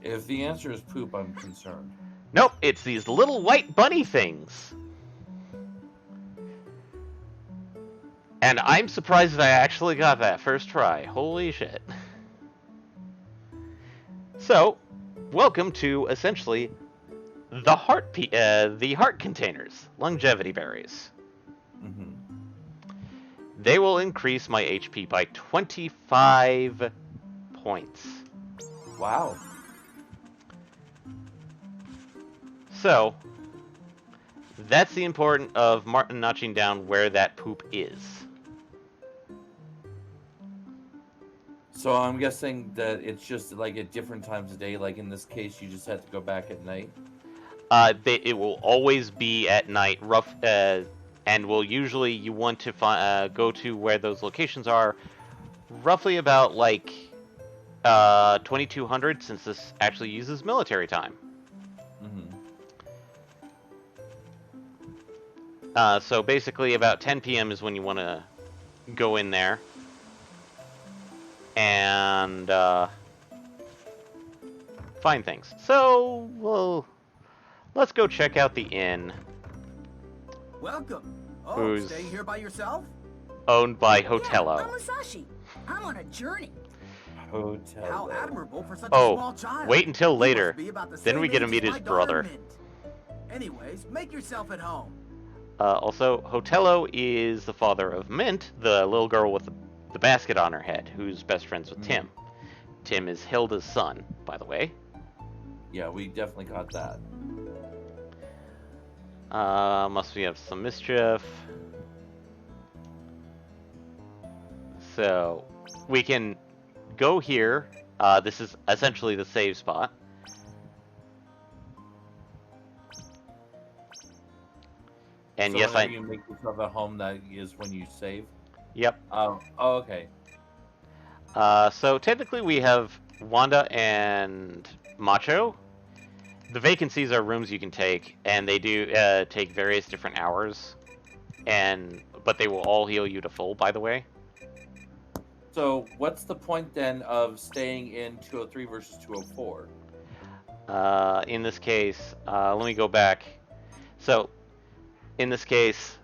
If the answer is poop, I'm concerned. Nope, it's these little white bunny things. And I'm surprised that I actually got that first try. Holy shit. So, welcome to, essentially, the heart containers, longevity berries. Mm-hmm. They will increase my HP by 25 points. Wow. So, that's the importance of Martin notching down where that poop is. So I'm guessing that it's just like at different times of day. Like in this case, you just had to go back at night. It will always be at night, and will usually you want to go to where those locations are, roughly about like 2200, since this actually uses military time. Mm-hmm. So basically, about 10 p.m. is when you want to go in there. And find things. So, well, let's go check out the inn. Welcome. Oh, Who's- staying here by yourself? Owned by Yeah, I'm Hotello. Musashi. I'm on a journey. Hotel. How admirable for such Oh, a small child. wait until You must later. be about the Then same we get to age meet as his my daughter, brother. Mint. Anyways, make yourself at home. Also, Hotello is the father of Mint, the little girl with the basket on her head, who's best friends with Tim. Tim is Hilda's son, by the way. Yeah, we definitely got that. Must we have some mischief? So, we can go here. This is essentially the save spot. And So yes, whenever you make yourself at home, that is when you save. Yep. Oh, okay. So technically we have Wanda and Macho. The vacancies are rooms you can take, and they do take various different hours, but they will all heal you to full, by the way. So what's the point then of staying in 203 versus 204? In this case, let me go back. So, in this case,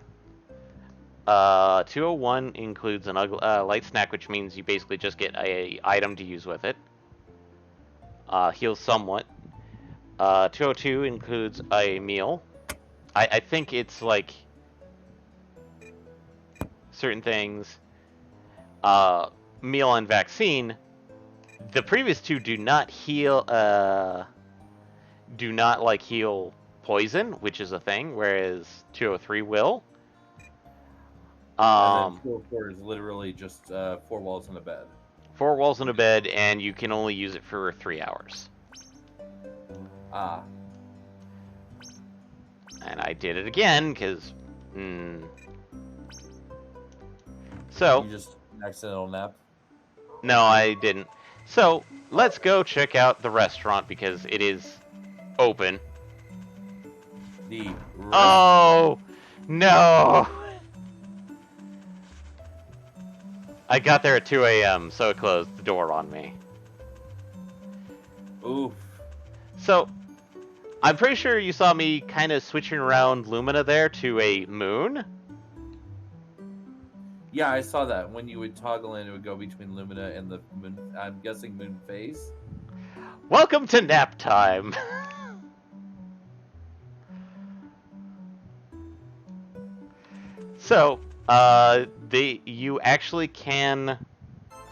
201 includes an light snack, which means you basically just get a item to use with it. Heals somewhat. 202 includes a meal. I think it's like certain things. Meal and vaccine. The previous two do not heal. Do not like heal poison, which is a thing, whereas 203 will. And then 204 is literally just 4 walls and a bed. 4 walls and a bed, and you can only use it for 3 hours. Ah. And I did it again, because... So... You just accidental nap? No, I didn't. So, let's go check out the restaurant, because it is open. The Oh! No! I got there at 2 a.m., so it closed the door on me. Oof. So, I'm pretty sure you saw me kind of switching around Lumina there to a moon. Yeah, I saw that. When you would toggle in, it would go between Lumina and the moon. I'm guessing moon phase. Welcome to nap time. So, you actually can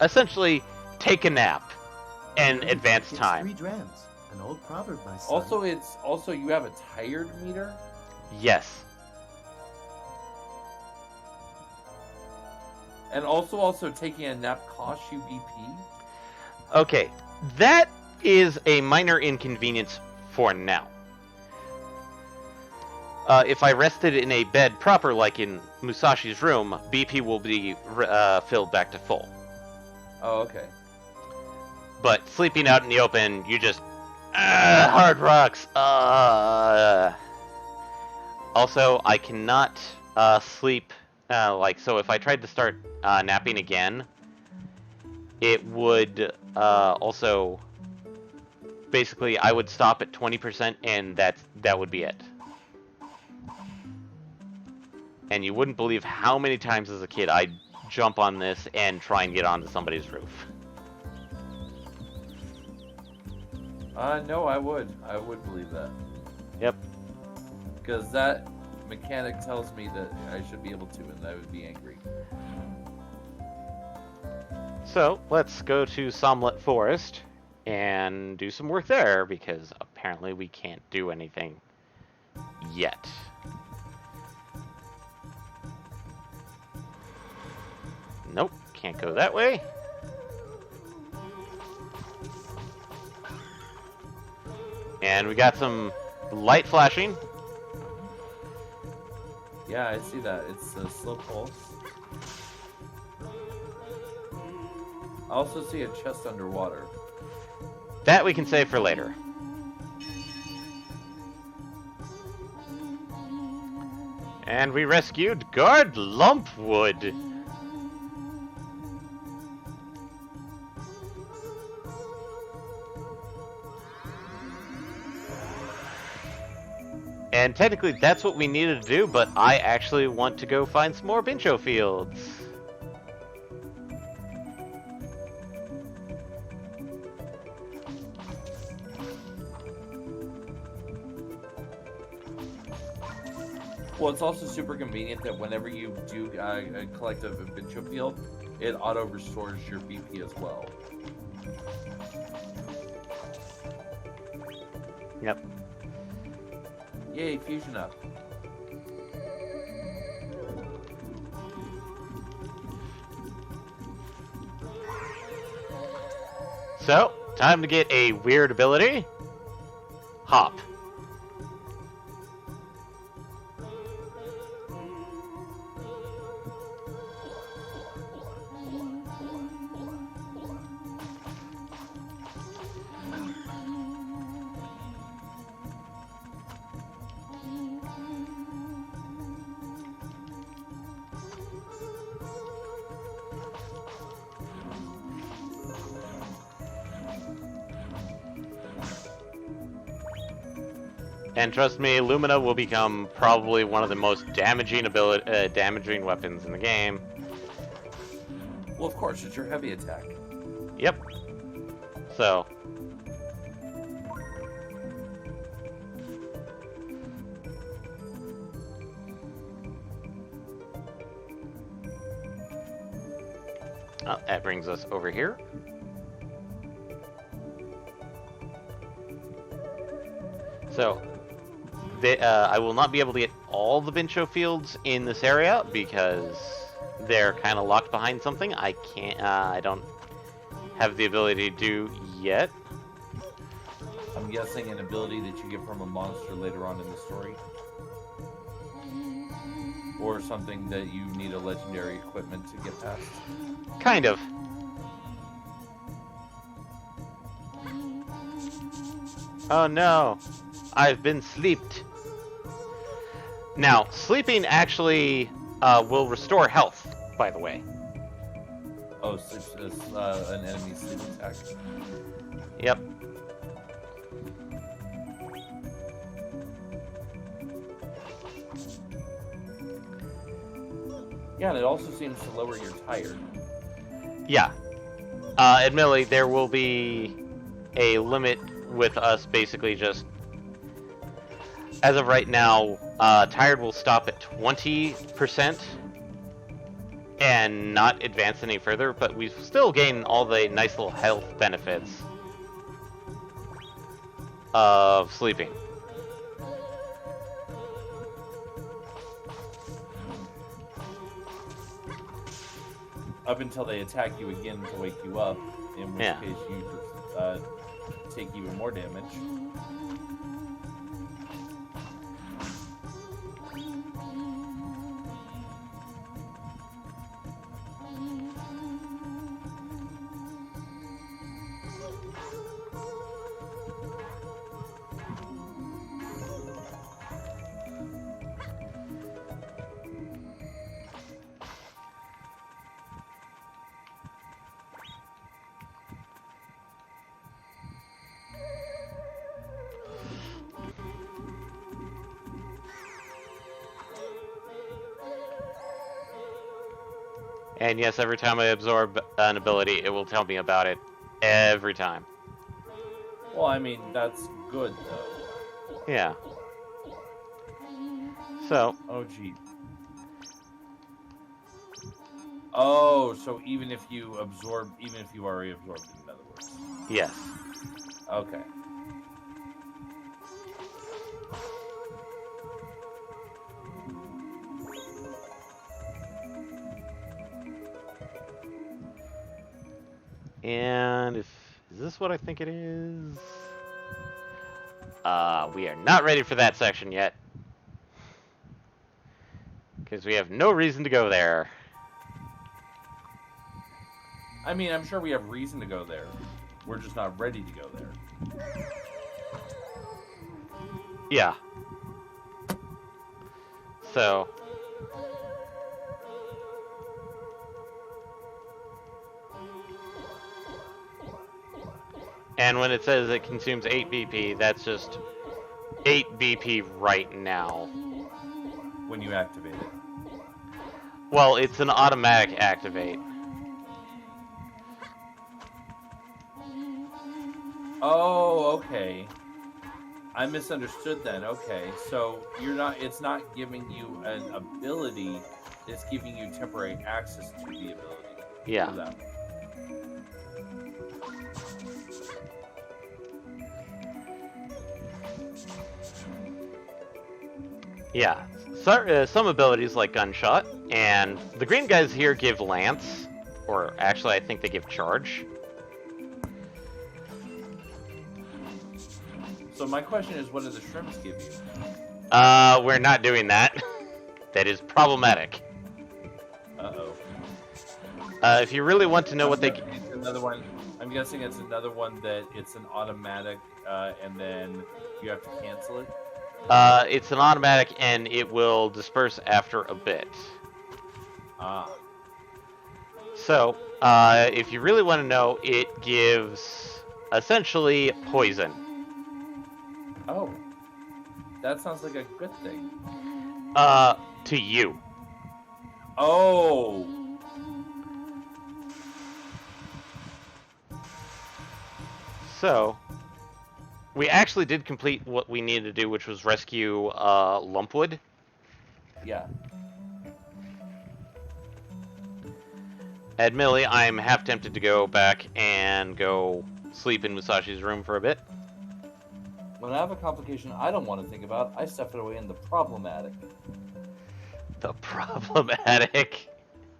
essentially take a nap and advance It's time. 3 drams. An old proverb, my son. Also you have a tired meter. Yes. And also taking a nap costs you BP. Okay, that is a minor inconvenience for now. If I rested in a bed proper, like in Musashi's room, BP will be filled back to full. Oh, okay. But sleeping out in the open, you just... hard rocks! Also, I cannot sleep... so if I tried to start napping again, it would also... Basically, I would stop at 20%, and that would be it. And you wouldn't believe how many times as a kid I'd jump on this and try and get onto somebody's roof. No, I would. I would believe that. Yep. Because that mechanic tells me that I should be able to, and I would be angry. So, let's go to Somlet Forest and do some work there, because apparently we can't do anything yet. Nope, can't go that way. And we got some light flashing. Yeah, I see that. It's a slow pulse. I also see a chest underwater. That we can save for later. And we rescued Guard Lumpwood. And technically, that's what we needed to do, but I actually want to go find some more Bincho fields. Well, it's also super convenient that whenever you do collect a Bincho field, it auto restores your BP as well. Yep. Yay, fusion up. So, time to get a weird ability. Hop. And trust me, Lumina will become probably one of the most damaging damaging weapons in the game. Well, of course, it's your heavy attack. Yep. So. Oh, that brings us over here. So, I will not be able to get all the Bincho fields in this area because they're kind of locked behind something. I can't. I don't have the ability to do yet. I'm guessing an ability that you get from a monster later on in the story, or something that you need a legendary equipment to get past. Kind of. Oh no. I've been sleeped. Now, sleeping actually will restore health, by the way. Oh, so it's an enemy sleep attack. Yep. Yeah, and it also seems to lower your tired. Yeah. Admittedly, there will be a limit with us basically just... As of right now, tired will stop at 20% and not advance any further, but we still gain all the nice little health benefits of sleeping. Up until they attack you again to wake you up, in which case you take even more damage. And yes, every time I absorb an ability, it will tell me about it. Every time. Well, I mean, that's good, though. Yeah. So. Oh, gee. Oh, so even if you already absorbed it, in other words. Yes. Okay. And is this what I think it is? We are not ready for that section yet. Because we have no reason to go there. I mean, I'm sure we have reason to go there. We're just not ready to go there. Yeah. So. And when it says it consumes 8 BP, that's just 8 BP right now. when you activate it. Well, it's an automatic activate. Oh, okay. I misunderstood then. Okay, so it's not giving you an ability, it's giving you temporary access to the ability. Yeah. For that. Yeah. So, some abilities like Gunshot, and the green guys here give Lance, or actually I think they give Charge. So my question is, what do the shrimps give you? We're not doing that. That is problematic. Uh-oh. If you really want to know what they... It's another one. I'm guessing it's another one that it's an automatic, and then you have to cancel it. It's an automatic, and it will disperse after a bit. Ah. So, if you really want to know, it gives essentially poison. Oh. That sounds like a good thing. To you. Oh. So, we actually did complete what we needed to do, which was rescue Lumpwood. Yeah. Admittedly, I'm half tempted to go back and go sleep in Musashi's room for a bit. When I have a complication I don't want to think about, I stuff it away in the problematic. The problematic.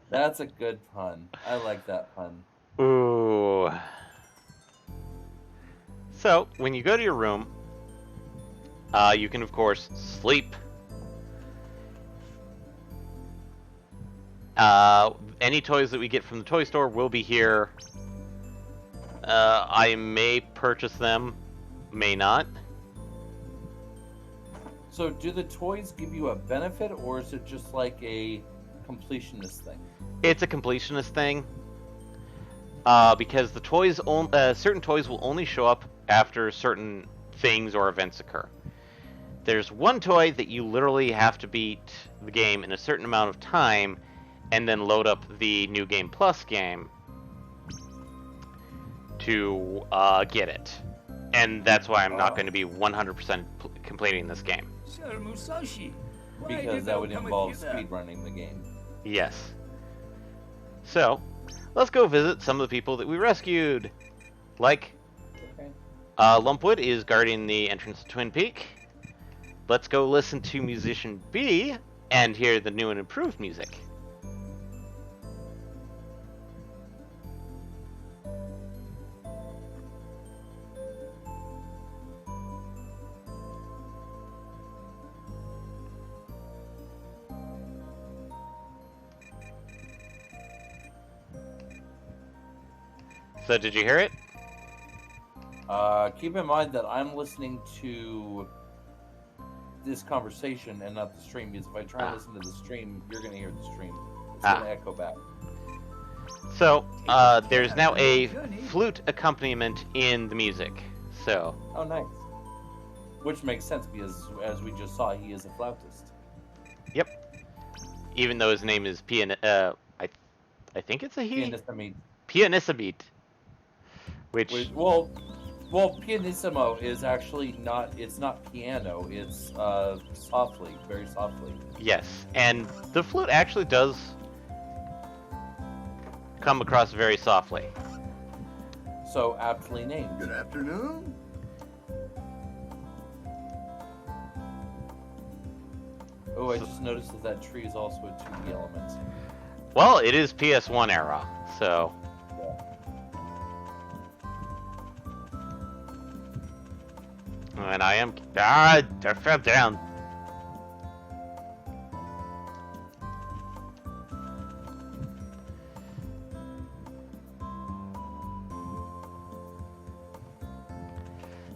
That's a good pun. I like that pun. Ooh. So, when you go to your room, you can, of course, sleep. Any toys that we get from the toy store will be here. I may purchase them, may not. So, do the toys give you a benefit, or is it just like a completionist thing? It's a completionist thing. Because the toys, certain toys will only show up after certain things or events occur. There's one toy that you literally have to beat the game in a certain amount of time, and then load up the New Game Plus game to get it. And that's why I'm not going to be 100% completing this game. Sir Musashi, why Because did that thou would come involve hither? speedrunning the game. Yes. So, let's go visit some of the people that we rescued. Like, Okay. Lumpwood is guarding the entrance to Twin Peak. Let's go listen to Musician B and hear the new and improved music. So, did you hear it? Keep in mind that I'm listening to this conversation and not the stream, because if I try and listen to the stream, you're going to hear the stream. It's going to echo back. So, there's now a flute accompaniment in the music. So, Oh, nice. Which makes sense, because as we just saw, he is a flautist. yep. Even though his name is I think it's a he. Pianist, I mean, Pianissamite. Which well, pianissimo is actually not. It's not piano. It's softly, very softly. yes, and the flute actually does come across very softly. So aptly named. Good afternoon. Oh, I just noticed that that tree is also a 2D element. Well, it is PS1 era, so. And I am. I fell down.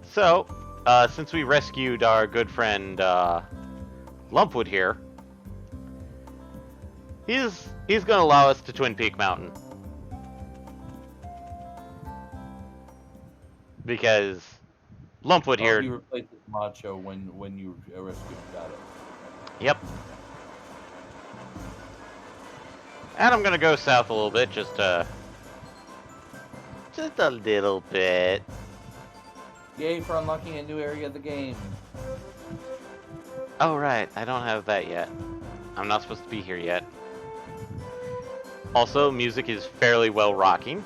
So, since we rescued our good friend Lumpwood here, he's going to allow us to Twin Peak Mountain. Because Lumpwood Oh, here. he replaced with Macho when you rescued. Got it. Yep. And I'm gonna go south a little bit, just a little bit. Yay for unlocking a new area of the game. Oh right, I don't have that yet. I'm not supposed to be here yet. Also, music is fairly well rocking.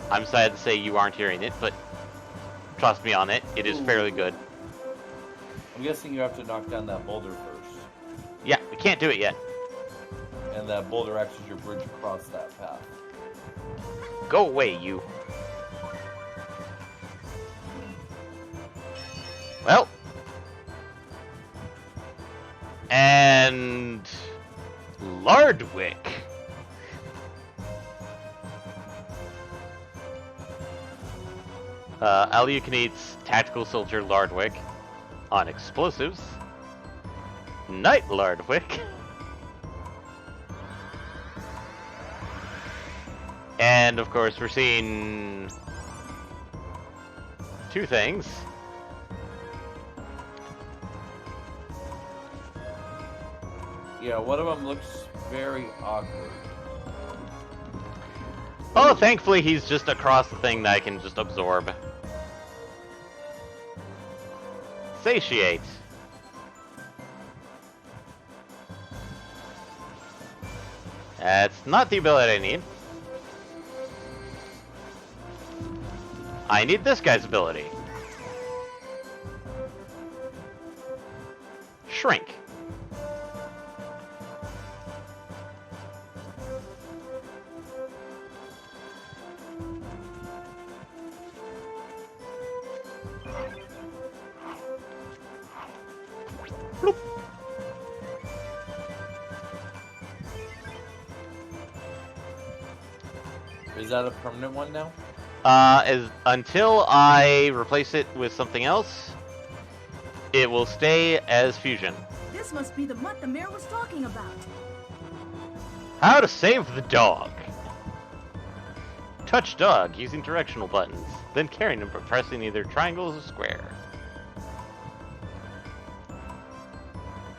I'm sad to say you aren't hearing it, but trust me on it, it is fairly good. I'm guessing you have to knock down that boulder first. Yeah, we can't do it yet. And that boulder acts as your bridge across that path. Go away, you. Well. And... Lardwick. All-you-can-eat's Tactical Soldier Lardwick on explosives. Knight Lardwick. And, of course, we're seeing two things. Yeah, one of them looks very awkward. Oh, thankfully he's just across the thing that I can just absorb. Satiate. That's not the ability I need. I need this guy's ability. Shrink. Bloop. Is that a permanent one now? Until I replace it with something else, it will stay as fusion. This must be the mutt the mayor was talking about. How to save the dog. Touch dog using directional buttons, then carrying them by pressing either triangle or square.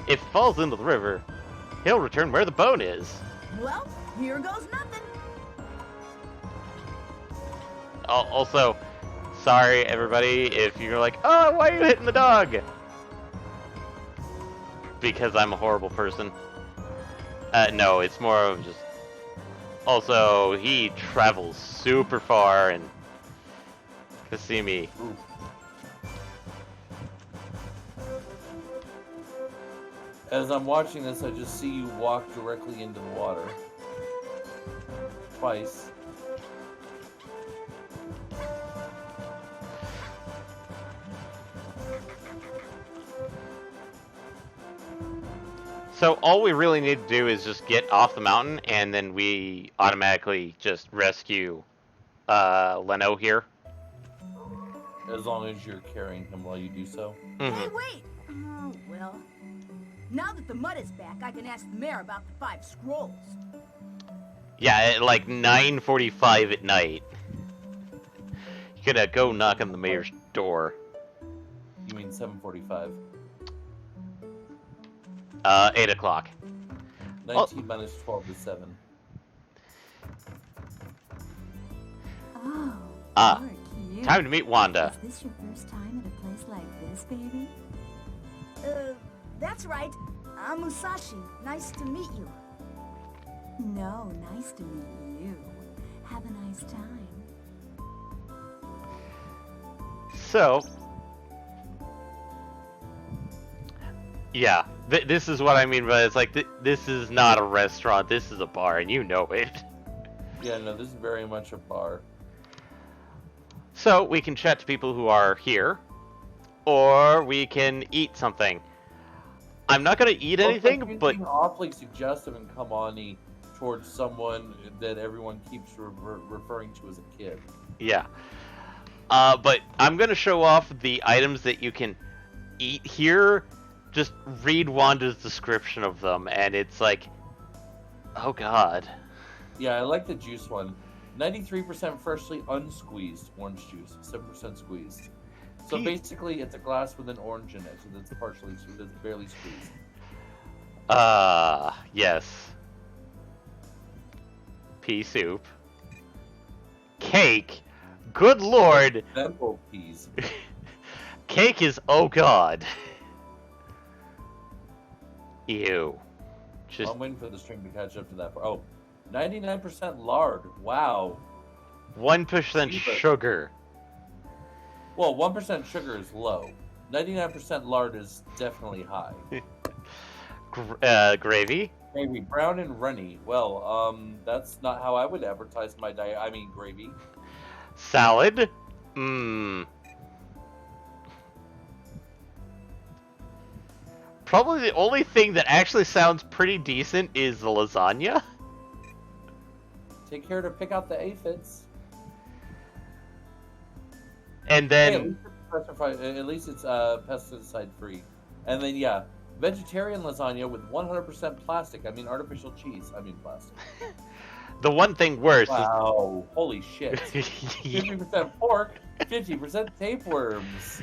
If it falls into the river, he'll return where the bone is. Well, here goes nothing. Also, sorry everybody if you're like, oh, why are you hitting the dog? Because I'm a horrible person. No, it's more of just... Also, he travels super far and... to see me. Ooh. As I'm watching this, I just see you walk directly into the water. Twice. So all we really need to do is just get off the mountain, and then we automatically just rescue Leno here. As long as you're carrying him while you do so. Mm-hmm. Hey, wait! Oh, well. Now that the mud is back, I can ask the mayor about the 5 scrolls. Yeah, at like 9:45 at night. You gotta go knock on the mayor's door. You mean 7:45? 8 o'clock. 19 minus 12 is 7. Oh, Ah, you're cute. time to meet Wanda. Is this your first time at a place like this, baby? That's right. I'm Musashi. Nice to meet you. No, nice to meet you. Have a nice time. So, yeah, this is what I mean by it's like, this is not a restaurant, this is a bar, and you know it. Yeah, no, this is very much a bar. So, we can chat to people who are here, or we can eat something. I'm not gonna eat anything, but... Being awfully suggestive and come-on-y towards someone that everyone keeps referring to as a kid. Yeah. But I'm gonna show off the items that you can eat here. Just read Wanda's description of them, and it's like, oh god. Yeah, I like the juice one. 93% freshly unsqueezed orange juice, 7% squeezed. So basically, it's a glass with an orange in it, so that's that's barely squeezed. Yes. Pea soup. Cake. Good lord. Vegetable peas. Cake is, oh god. Ew. Just I'm waiting for the string to catch up to that. Oh, 99% lard. Wow. 1% sugar. Well, 1% sugar is low. 99% lard is definitely high. Gravy? Gravy, brown and runny. Well, that's not how I would advertise my diet. I mean, gravy. Salad? Mmm. Probably the only thing that actually sounds pretty decent is the lasagna. Take care to pick out the aphids. And then... Hey, at least it's pesticide free. And then, yeah, vegetarian lasagna with 100% plastic. I mean, artificial cheese. I mean, plastic. The one thing worse Wow, holy shit. 50% pork, 50% tapeworms.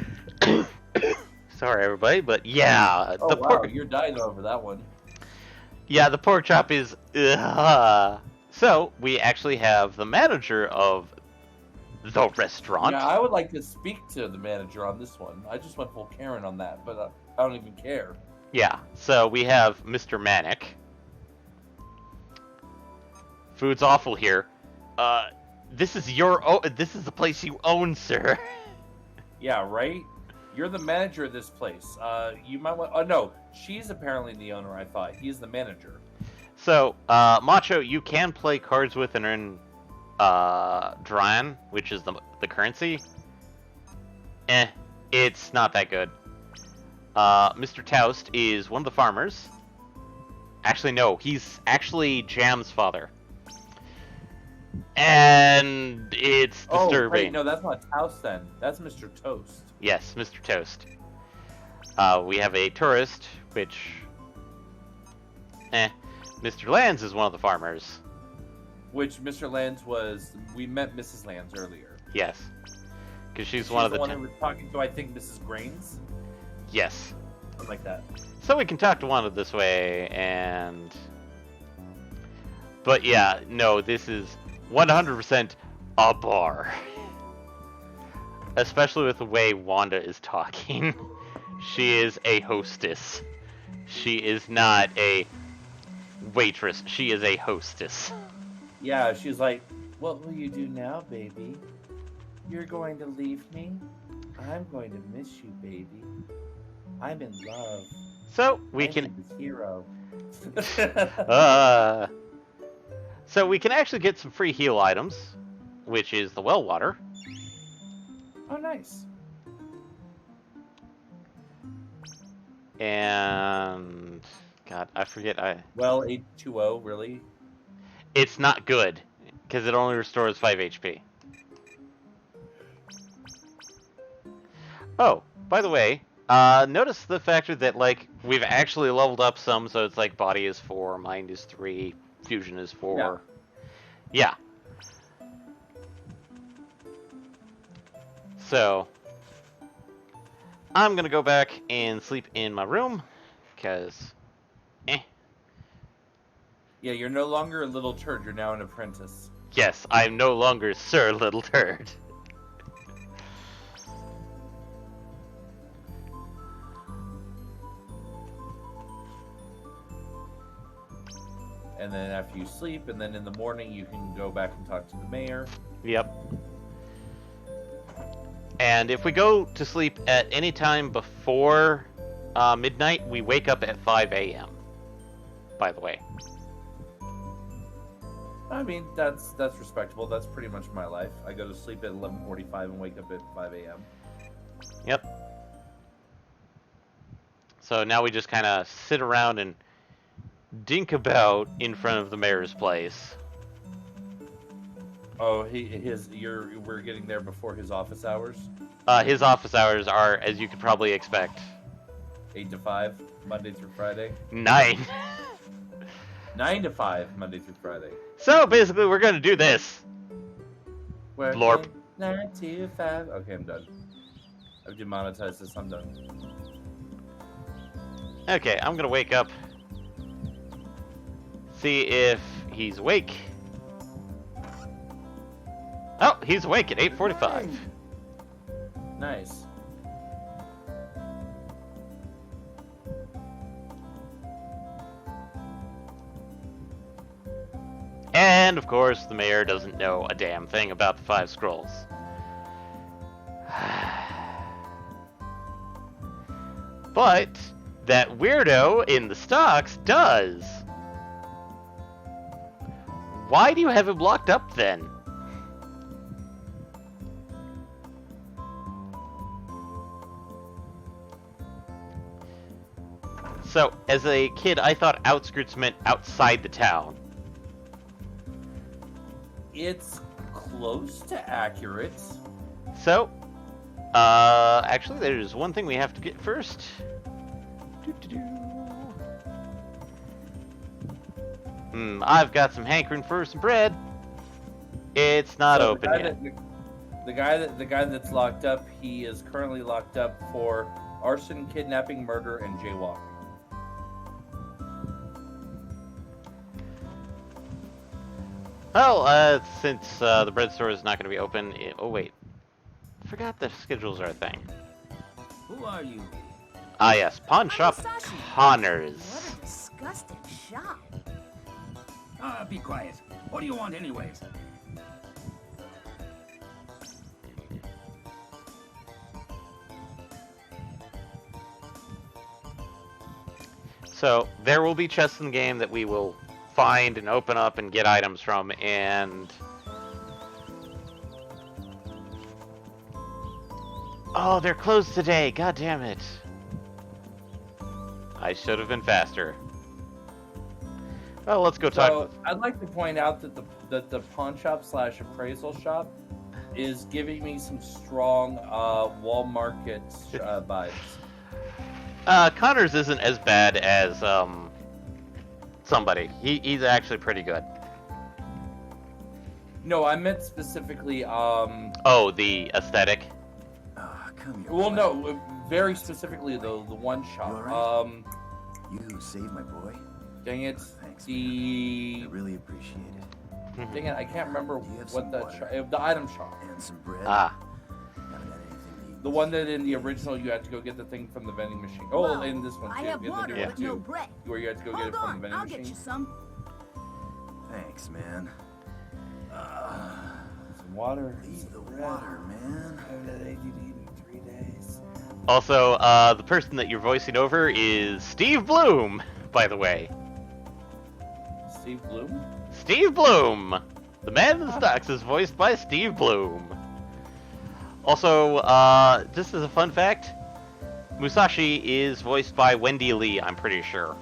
Sorry, everybody, but yeah. Oh, wow, you're dying over that one. Yeah, the pork chop is... So, we actually have the manager of the restaurant. Yeah, I would like to speak to the manager on this one. I just went full Karen on that, but I don't even care. Yeah, so we have Mr. Manic. Food's awful here. This is this is the place you own, sir. Yeah, right? You're the manager of this place. You might want... Oh, no. She's apparently the owner, I thought. He's the manager. So, Macho, you can play cards with and earn Dran, which is the currency. It's not that good. Mr. Toast is one of the farmers. Actually, no. He's actually Jam's father. And it's disturbing. Oh, wait, no, that's not Toast then. That's Mr. Toast. Yes, Mr. Toast. We have a tourist, which... Mr. Lands is one of the farmers. Which Mr. Lands was... We met Mrs. Lands earlier. Yes. Because she's one of the... one who was talking to, I think, Mrs. Grains? Yes. Something like that. So we can talk to Wanda this way, and... But yeah, no, this is 100% a bar. Especially with the way Wanda is talking. She is a hostess. She is not a waitress. She is a hostess. Yeah, she's like, what will you do now, baby? You're going to leave me? I'm going to miss you, baby. I'm in love. So we can... hero. So we can actually get some free heal items, which is the well water. Oh, nice. And... God, I forget, Well, H2O, really? It's not good, because it only restores 5 HP. Oh, by the way, notice the factor that, like, we've actually leveled up some, so it's like body is 4, mind is 3, fusion is 4. Yeah. So, I'm gonna go back and sleep in my room, because, Yeah, you're no longer a little turd, you're now an apprentice. Yes, I'm no longer Sir Little Turd. And then after you sleep, and then in the morning you can go back and talk to the mayor. Yep. And if we go to sleep at any time before midnight, we wake up at 5 a.m. By the way. I mean, that's respectable. That's pretty much my life. I go to sleep at 11:45 and wake up at 5 a.m. Yep. So now we just kind of sit around and dink about in front of the mayor's place. Oh, we're getting there before his office hours? His office hours are, as you could probably expect, 8 to 5, Monday through Friday. 9. 9 to 5, Monday through Friday. So basically, we're gonna do this. Working Lorp. 9 to 5. Okay, I'm done. I've demonetized this. I'm done. Okay, I'm gonna wake up. See if he's awake. Oh, he's awake at 8:45. Nice. And, of course, the mayor doesn't know a damn thing about the 5 scrolls. But that weirdo in the stocks does. Why do you have him locked up then? So, as a kid, I thought outskirts meant outside the town. It's close to accurate. So, actually, there's one thing we have to get first. I've got some hankering for some bread. It's not So open yet. The guy that's locked up, he is currently locked up for arson, kidnapping, murder, and jaywalking. Well, since the bread store is not going to be open... oh, wait. Forgot the schedules are a thing. Who are you? Ah, yes. Pawn shop Musashi. Connors. What a disgusting shop. Be quiet. What do you want anyways? So, there will be chests in the game that we will find and open up and get items from, and... Oh, they're closed today. God damn it. I should have been faster. Well, let's go talk. So I'd like to point out that the pawn shop / appraisal shop is giving me some strong wall market vibes. Connors isn't as bad as somebody. He's actually pretty good. No, I meant specifically. Oh, the aesthetic. Come here. Well, boy. no, very specifically the one shop. You all You saved my boy. Dang it. Thanks, The I really appreciate it. dang it, I can't remember Do you have what some the water? the item shop. And some bread. Ah. Haven't had anything to eat. The one that in the original you had to go get the thing from the vending machine. Oh, Well, in this one too. I have in the water, new one but no too, bread. where you had to go get Hold it from the on, vending I'll machine. get you some. Thanks, man. Some water. Leave some the bread. water, man. I haven't had anything to eat in 3 days. Also, the person that you're voicing over is Steve Bloom, by the way. Steve Bloom? Steve Bloom! The man in the stocks is voiced by Steve Bloom. Also, just as a fun fact, Musashi is voiced by Wendy Lee, I'm pretty sure.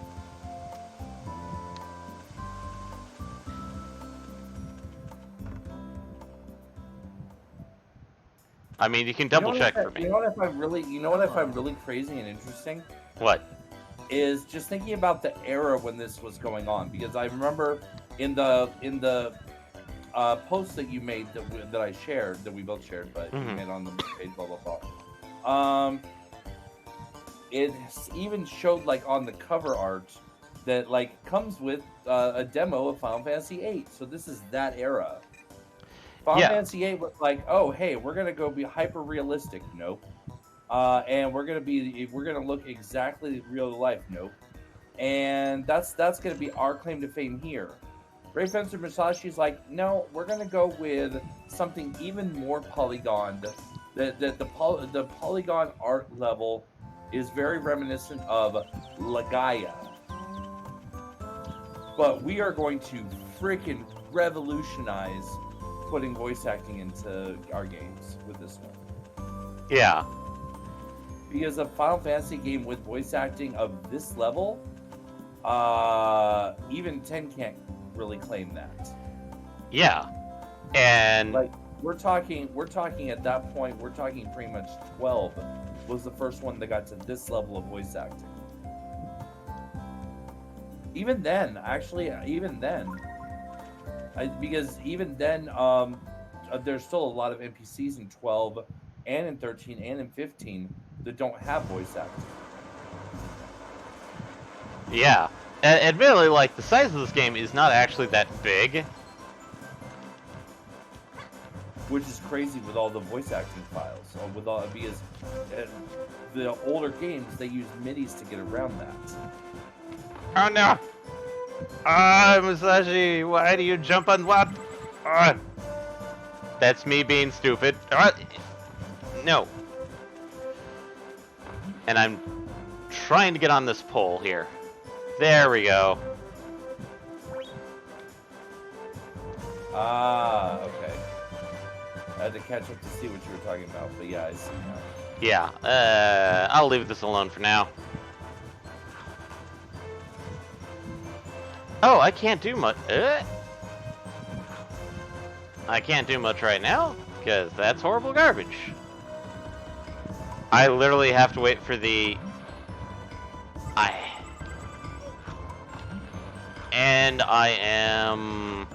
I mean, you can double check for me. You know what if I'm really crazy and interesting? What? Is just thinking about the era when this was going on, because I remember in the post that you made that I shared, that we both shared, but you made on the page, blah blah blah. It even showed like on the cover art that like comes with a demo of Final Fantasy VIII. So this is that era. Final Fantasy VIII was like, oh hey, we're gonna go be hyper realistic. Nope. And we're gonna look exactly real life. Nope. And that's gonna be our claim to fame here. Ray Fencer Musashi's like, no, we're gonna go with something even more polygoned. The polygon art level is very reminiscent of Lagaya. But we are going to freaking revolutionize putting voice acting into our games with this one. Yeah. Because a Final Fantasy game with voice acting of this level, even 10 can't really claim that. Yeah. And Like we're talking at that point, we're talking pretty much 12 was the first one that got to this level of voice acting. Even then, because even then, there's still a lot of NPCs in 12 and in 13 and in 15 that don't have voice acting. Yeah. Admittedly, like, the size of this game is not actually that big. Which is crazy with all the voice acting files. Or with all, because the older games, they use MIDIs to get around that. Oh no! Musashi, why do you jump on what? That's me being stupid. No. And I'm trying to get on this pole here. There we go. Ah, okay. I had to catch up to see what you were talking about, but yeah, I see now. Yeah, I'll leave this alone for now. Oh, I can't do much. I can't do much right now, because that's horrible garbage. I literally have to wait for the... And I am...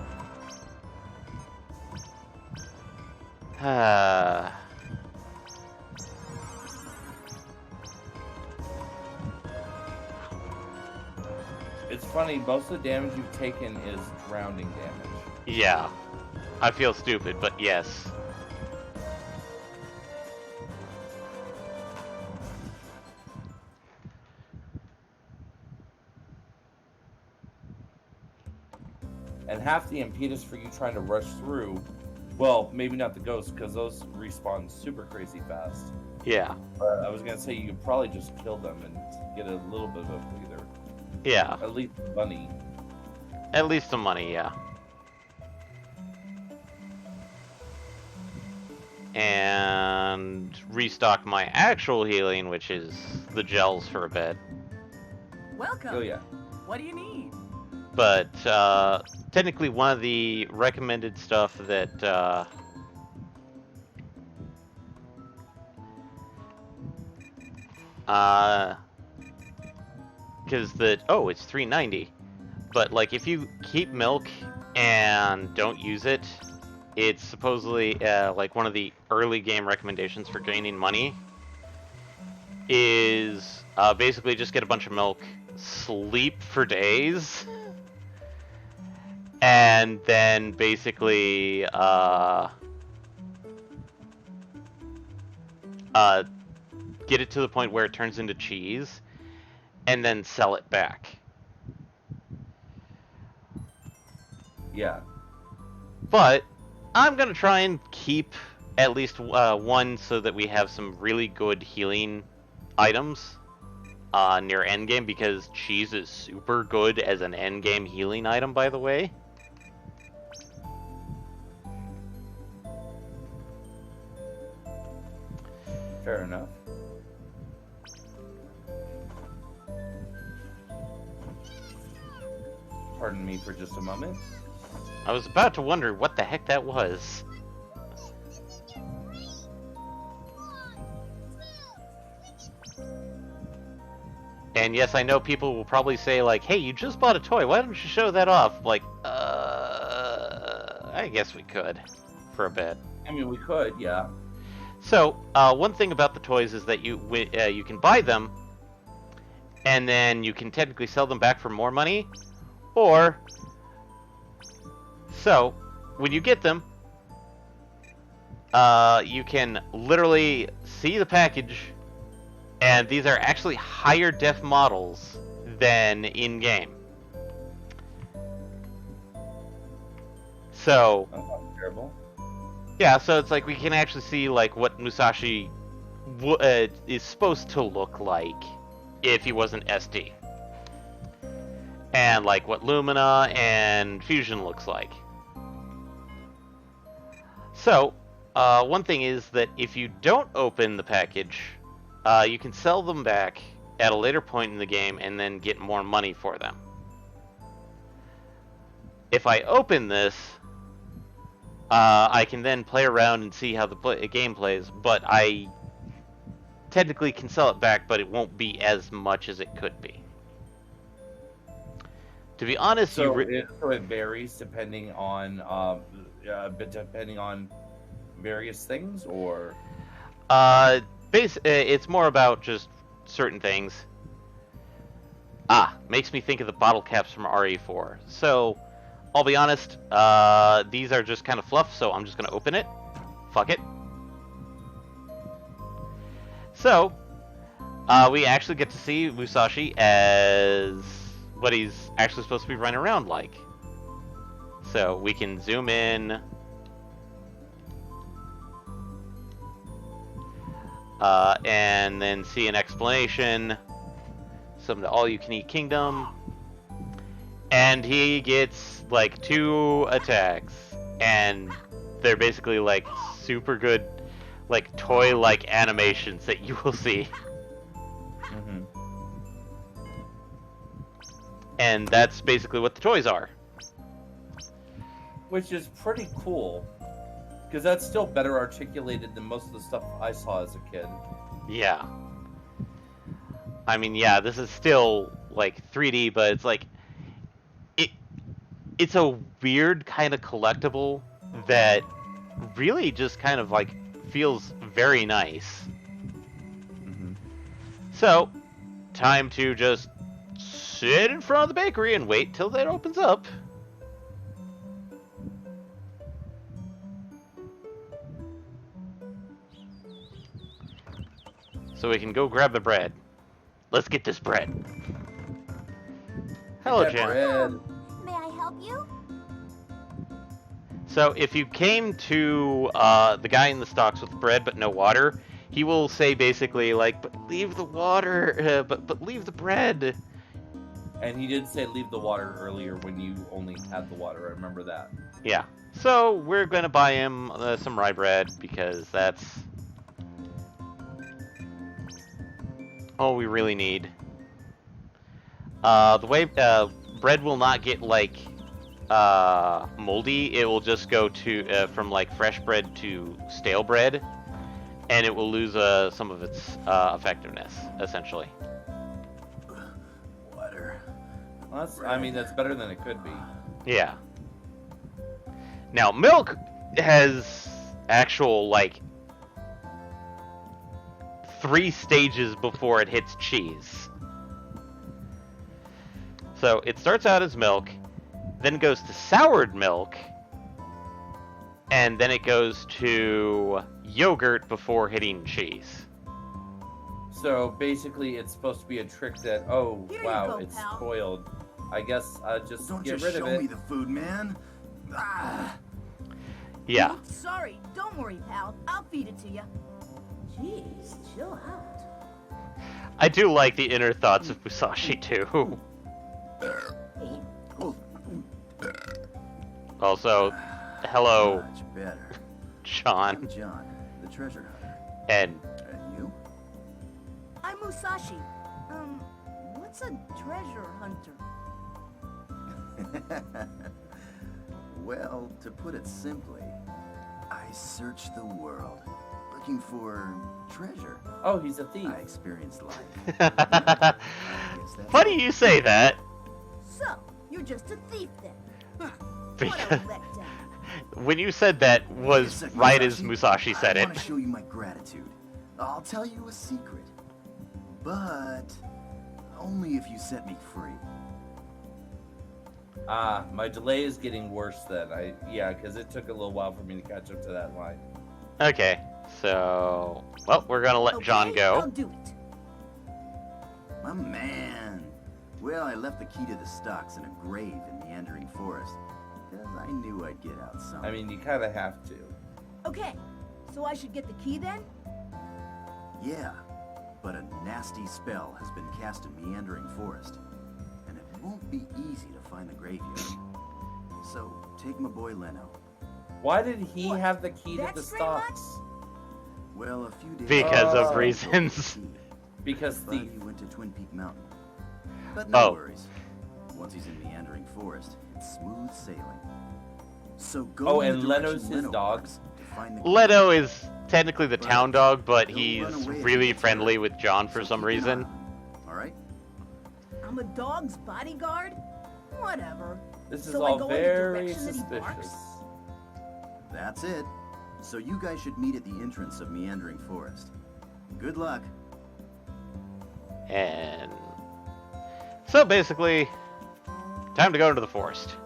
It's funny, most of the damage you've taken is drowning damage. Yeah. I feel stupid, but yes. And half the impetus for you trying to rush through, well, maybe not the ghosts, because those respawn super crazy fast. Yeah. But I was going to say you could probably just kill them and get a little bit of a breather. Yeah. At least money. At least some money, yeah. And restock my actual healing, which is the gels for a bit. Welcome. Oh, yeah. What do you need? But technically one of the recommended stuff that because it's $3.90, but like if you keep milk and don't use it, it's supposedly like one of the early game recommendations for gaining money is basically just get a bunch of milk, sleep for days, and then basically get it to the point where it turns into cheese, and then sell it back. Yeah. But I'm gonna try and keep at least one so that we have some really good healing items near endgame, because cheese is super good as an endgame healing item, by the way. Fair enough. Pardon me for just a moment. I was about to wonder what the heck that was. And yes, I know people will probably say, like, hey, you just bought a toy, why don't you show that off? Like, I guess we could, for a bit. I mean, we could, yeah. So, one thing about the toys is that you can buy them, and then you can technically sell them back for more money, or... So, when you get them, you can literally see the package, and these are actually higher def models than in-game. So... That's not terrible. Yeah, so it's like we can actually see like what Musashi is supposed to look like if he wasn't SD. And like what Lumina and Fusion looks like. So, one thing is that if you don't open the package, you can sell them back at a later point in the game and then get more money for them. If I open this, I can then play around and see how the game plays, but I technically can sell it back, but it won't be as much as it could be. To be honest, So it varies depending on depending on various things, or It's more about just certain things. Makes me think of the bottle caps from RE4. So, I'll be honest, these are just kind of fluff, so I'm just gonna open it. Fuck it. So, we actually get to see Musashi as what he's actually supposed to be running around like. So, we can zoom in. And then see an explanation. Some of the all-you-can-eat kingdom. And he gets, like, 2 attacks. And they're basically, like, super good, like, toy-like animations that you will see. Mm-hmm. And that's basically what the toys are. Which is pretty cool. Because that's still better articulated than most of the stuff I saw as a kid. Yeah. I mean, yeah, this is still, like, 3D, but it's like... It's a weird kind of collectible that really just kind of, like, feels very nice. Mm-hmm. So, time to just sit in front of the bakery and wait till that opens up. So we can go grab the bread. Let's get this bread. Hello, Get that Jen. bread. May I help you? So if you came to the guy in the stocks with bread but no water, he will say basically like, "But leave the water, but leave the bread." And he did say leave the water earlier when you only had the water. I remember that. Yeah. So we're gonna buy him some rye bread because that's all we really need. The way bread will not get like moldy, it will just go to from like fresh bread to stale bread, and it will lose some of its effectiveness essentially. Water. Well, I mean, that's better than it could be. Yeah. Now milk has actual like 3 stages before it hits cheese. So it starts out as milk, then goes to soured milk, and then it goes to yogurt before hitting cheese. So basically, it's supposed to be a trick that, oh, Here you wow, go, it's pal. spoiled. I guess just Don't get just rid of show it. me the food, man. Ah. Yeah. Sorry, don't worry, pal. I'll feed it to you. Jeez, chill out. I do like the inner thoughts of Musashi too. Also, hello, Much better. John. I'm John, the treasure hunter. And And you? I'm Musashi. What's a treasure hunter? Well, to put it simply, I search the world looking for treasure. Oh, he's a thief. I experienced life. I guess that's funny you say that. So, you're just a thief then. Huh. What Because a letdown. when you said that was right as Musashi said I it. want to show you my gratitude. I'll tell you a secret, but only if you set me free. My delay is getting worse then. Yeah, because it took a little while for me to catch up to that line. Okay, so well, we're gonna let John Okay, go. I'll do it. My man. Well, I left the key to the stocks in a grave in the Meandering Forest, because I knew I'd get out someday. I mean, you kind of have to. Okay, so I should get the key then? Yeah, but a nasty spell has been cast in Meandering Forest, and it won't be easy to find the graveyard. So, take my boy Leno. Why did he What? have the key to That the straight line? stocks? Well, a few days Because of ago, reasons. Because but thief. he went to Twin Peak Mountain. But no Oh. worries. Once he's in Meandering Forest, it's smooth sailing. So go Oh, in and the Leno's direction his Leno dog? marks to find the Leto is technically the town dog, but Don't he's run away if really you get friendly hurt. with John for So some keep an eye reason. on him, all right? I'm a dog's bodyguard? Whatever. This is So I all go in the very direction that he barks? suspicious. That's it. So you guys should meet at the entrance of Meandering Forest. Good luck. And so basically, time to go into the forest.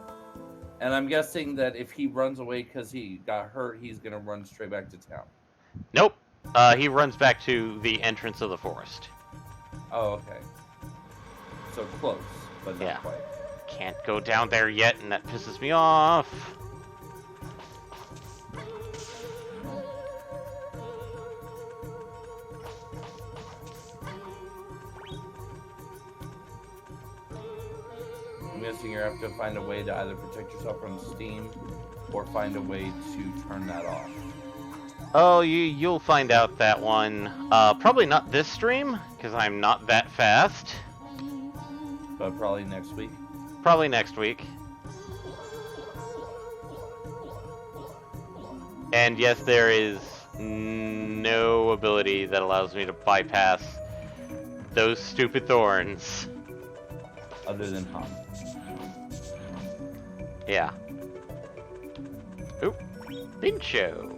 And I'm guessing that if he runs away because he got hurt, he's gonna run straight back to town. Nope. He runs back to the entrance of the forest. Oh, okay. So close, but not Yeah. quite. Can't go down there yet, and that pisses me off. I'm guessing you have to find a way to either protect yourself from Steam or find a way to turn that off. Oh, you'll find out that one. Probably not this stream, because I'm not that fast. But probably next week. Probably next week. And yes, there is no ability that allows me to bypass those stupid thorns. Other than hum. Yeah. Oop. Pincho.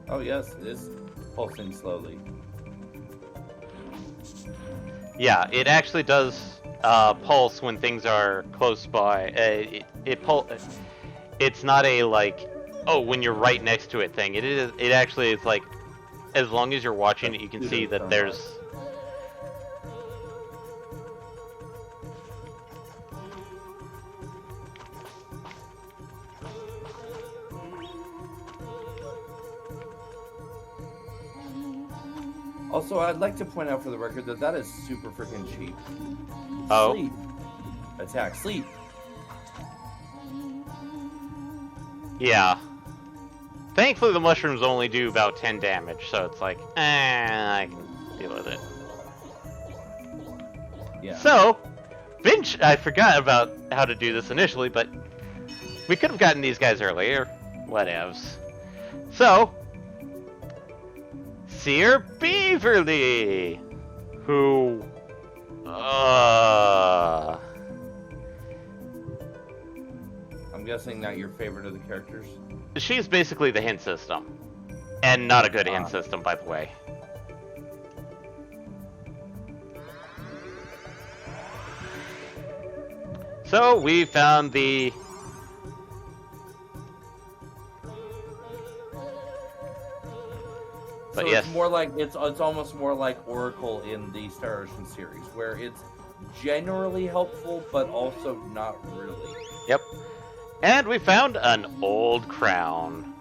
Oh yes, it is pulsing slowly. Yeah, it actually does pulse when things are close by. It's not a like, oh, when you're right next to it thing. It actually is like, as long as you're watching it, you can see that there's. Also, I'd like to point out for the record that that is super freaking cheap. Oh. Sleep. Attack. Sleep. Yeah. Thankfully, the mushrooms only do about 10 damage, so it's like, I can deal with it. Yeah. So, I forgot about how to do this initially, but we could have gotten these guys earlier. Whatevs. So, Seer Beaverly, who, I'm guessing not your favorite of the characters. she's basically the hint system. And not a good hint system, by the way. So, we found the... So But yes. it's more like it's almost more like Oracle in the Star Ocean series, where it's generally helpful, but also not really. Yep. And we found an old crown.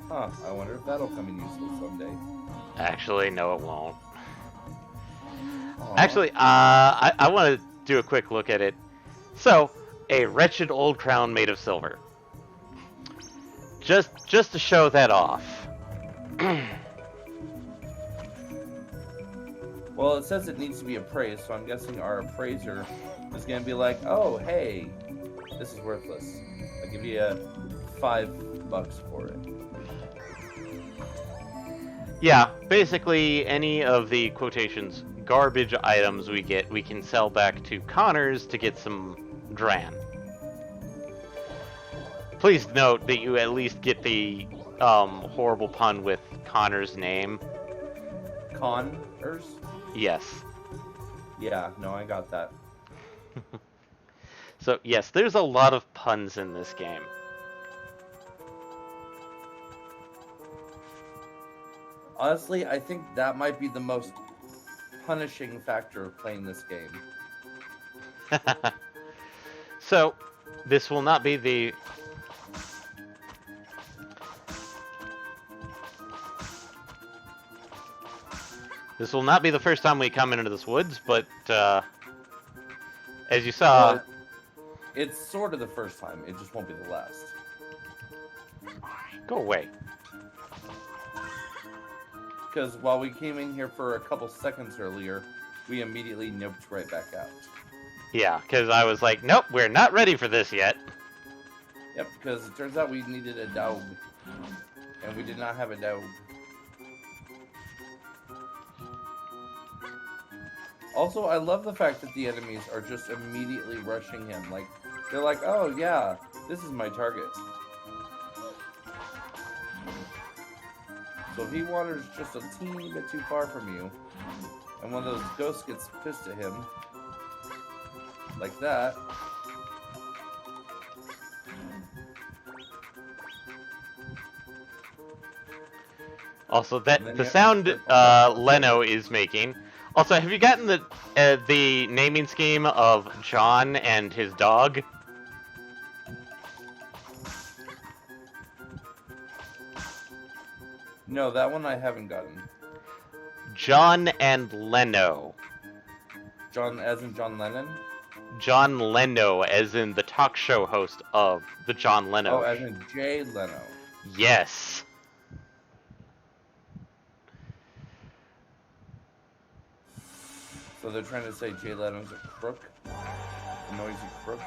Huh, I wonder if that'll come in useful someday. Actually, no, it won't. Aw. Actually, I want to do a quick look at it. So, a wretched old crown made of silver. Just to show that off. Well, it says it needs to be appraised, so I'm guessing our appraiser is going to be like, oh, hey, this is worthless. I'll give you $5 for it. Yeah, basically any of the quotations garbage items we get, we can sell back to Connors to get some Dran. Please note that you at least get the horrible pun with Connor's name. Connors? Yes. Yeah, no, I got that. So, yes, there's a lot of puns in this game. Honestly, I think that might be the most punishing factor of playing this game. So, this will not be the... This will not be the first time we come into this woods, but, as you saw... But it's sort of the first time, it just won't be the last. Go away. Because while we came in here for a couple seconds earlier, we immediately noped right back out. Yeah, because I was like, nope, we're not ready for this yet. Yep, because it turns out we needed a dog. And we did not have a dog. Also, I love the fact that the enemies are just immediately rushing him. Like, they're like, oh yeah, this is my target. So if he wanders just a teeny bit too far from you, and one of those ghosts gets pissed at him, like that. Also, the sound Leno is making. Also, have you gotten the naming scheme of John and his dog? No, that one I haven't gotten. John and Leno. John, as in John Lennon? John Leno, as in the talk show host of the John Leno. Oh, as in Jay Leno. Yes. So they're trying to say Jay Leno's a crook? A noisy crook?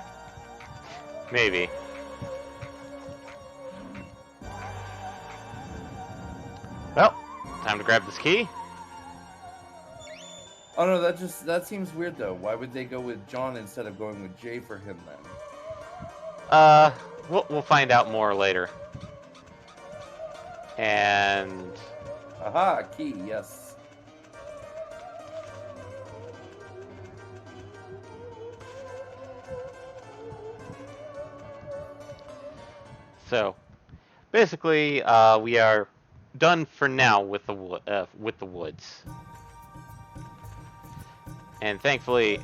Maybe. Well, time to grab this key. Oh no, that seems weird though. Why would they go with John instead of going with Jay for him then? We'll find out more later. And aha, key, yes. So, basically, we are done for now with the woods. And thankfully,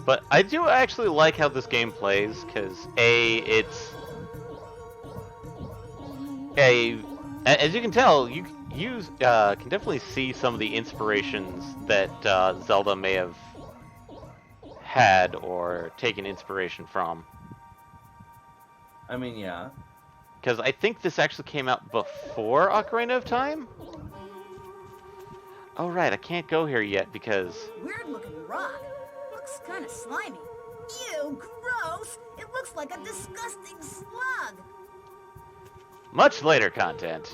But I do actually like how this game plays, because as you can tell, you can definitely see some of the inspirations that Zelda may have had or taken inspiration from. I mean, yeah. Because I think this actually came out before Ocarina of Time? Oh right, I can't go here yet because... Weird looking rock. Looks kind of slimy. Ew, gross! It looks like a disgusting slug! Much later content.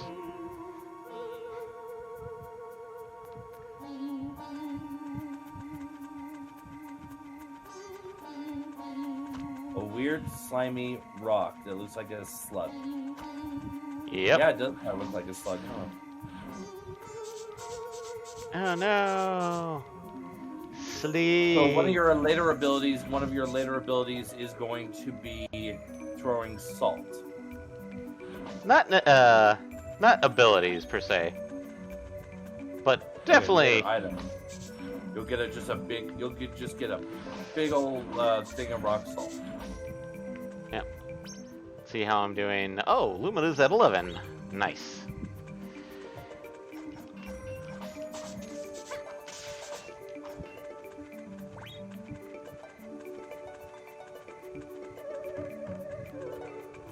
A weird, slimy rock that looks like a slug. Yep. Yeah, it does kind of look like a slug, huh? Oh no! Sleep. So one of your later abilities is going to be throwing salt. Not abilities per se, but definitely. Item. You'll get just a big old thing of rock salt. Yeah. See how I'm doing. Oh, Lumina's at 11. Nice.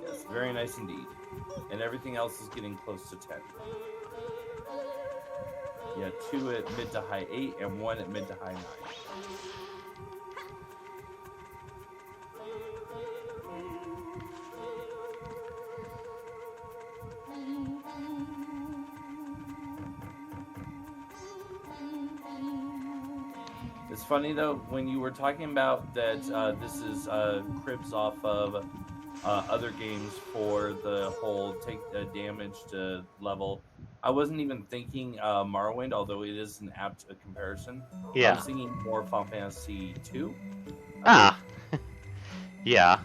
Yes, very nice indeed. And everything else is getting close to 10. Yeah, 2 at mid to high 8 and 1 at mid to high 9. It's funny though, when you were talking about that this is cribs off of other games for the whole take damage to level, I wasn't even thinking Morrowind, although it is an apt comparison. Yeah. I was thinking more Final Fantasy 2. Yeah.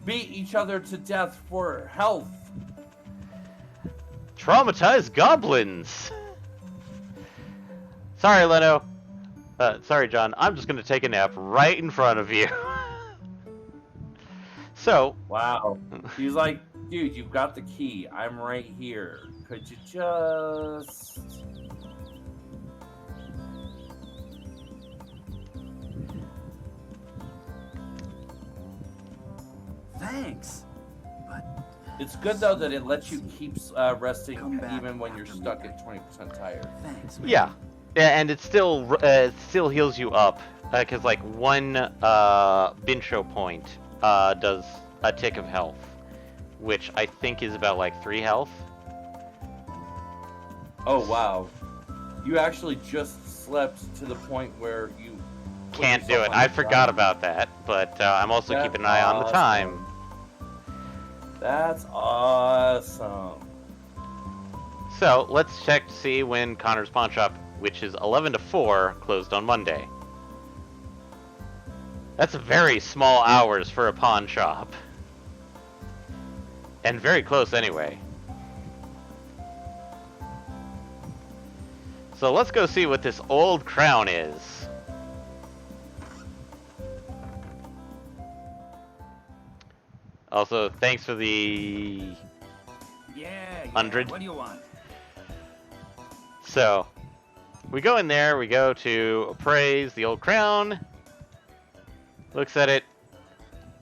Beat each other to death for health. Traumatized goblins. Sorry, Leno. Sorry, John. I'm just gonna take a nap right in front of you. So. Wow. He's like, dude, you've got the key. I'm right here. Could you just... Thanks. But it's good though that it lets you keep resting even when you're stuck at 20% tired. thanks, man. Yeah. Yeah, and it still heals you up because like one Bincho point does a tick of health, which I think is about like 3 health. Oh wow, you actually just slept to the point where you put Can't do yourself it. on I the forgot ground. about that, but I'm also That's keeping an eye on the time. That's awesome. So let's check to see when Connor's pawn shop, which is 11 to 4, closed on Monday. That's very small hours for a pawn shop. And very close anyway. So let's go see what this old crown is. Also, thanks for the Yeah, 100. What do you want? So, we go in there, we go to appraise the old crown, looks at it,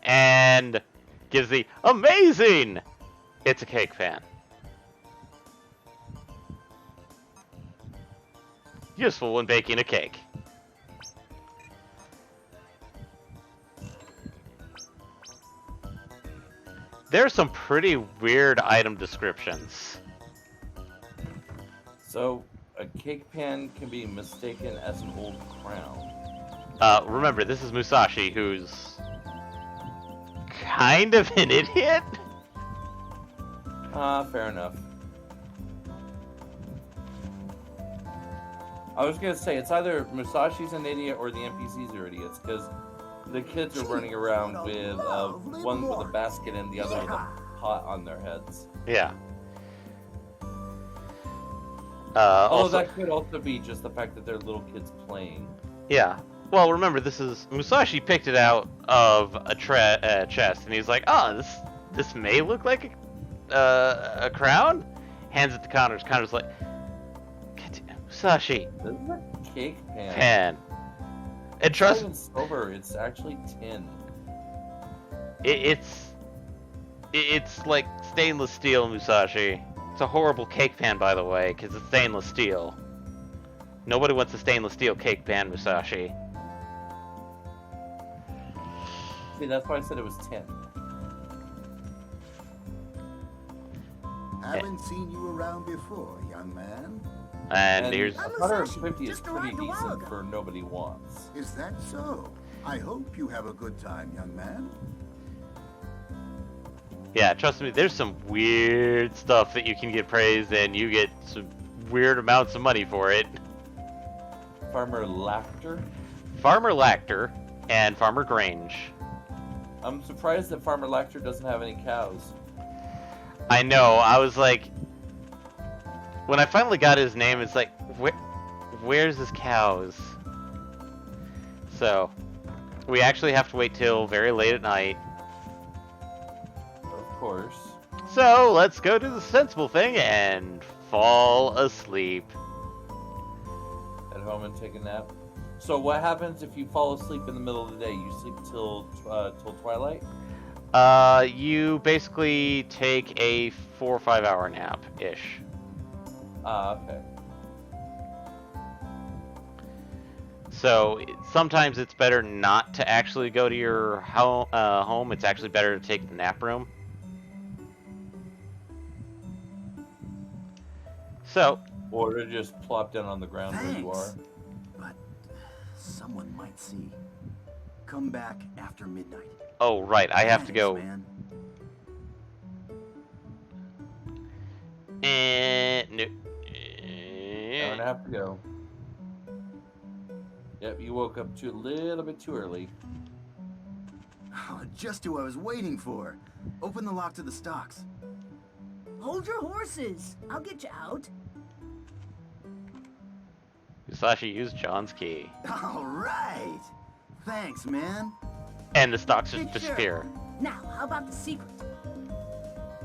and gives the amazing! It's a cake pan. Useful when baking a cake. There's some pretty weird item descriptions. So a cake pan can be mistaken as an old crown. Remember, this is Musashi, who's kind of an idiot. Fair enough. I was gonna say it's either Musashi's an idiot or the NPCs are idiots because the kids are running around with one with a basket and the other with a pot on their heads. Yeah. Although that could also be just the fact that they're little kids playing. Yeah. Well, remember, this is Musashi picked it out of a chest, and he's like, "Oh, this may look like a crown." Hands it to Connors. Connors like, Musashi. This is a cake pan. And It's trust not even silver. It's actually tin. it's like stainless steel, Musashi. It's a horrible cake pan, by the way, because it's stainless steel. Nobody wants a stainless steel cake pan, Musashi. See, that's why I said it was tin. Haven't seen you around before, young man. And here's... I'm 150 is just pretty arrived a while decent ago. for nobody wants. Is that so? I hope you have a good time, young man. Yeah, trust me, there's some weird stuff that you can get praised, and you get some weird amounts of money for it. Farmer Laughter. Farmer Lacter and Farmer Grange. I'm surprised that Farmer Laughter doesn't have any cows. I know, I was like... When I finally got his name, it's like, where's his cows? So, we actually have to wait till very late at night. Of course. So, let's go do the sensible thing and fall asleep. At home and take a nap. So what happens if you fall asleep in the middle of the day? You sleep till twilight? You basically take a 4 or 5 hour nap-ish. Okay. So sometimes it's better not to actually go to your home. It's actually better to take the nap room. So, Or to just plop down on the ground where you are. Thanks. But someone might see. Come back after midnight. oh right, I have to Thanks, go. Man. No. Hour and a half to go. Yep, you woke up a little bit too early. Oh, just who I was waiting for. Open the lock to the stocks. Hold your horses. I'll get you out. Musashi used John's key. All right. Thanks, man. And the stocks just Sure. disappear. Now, how about the secret?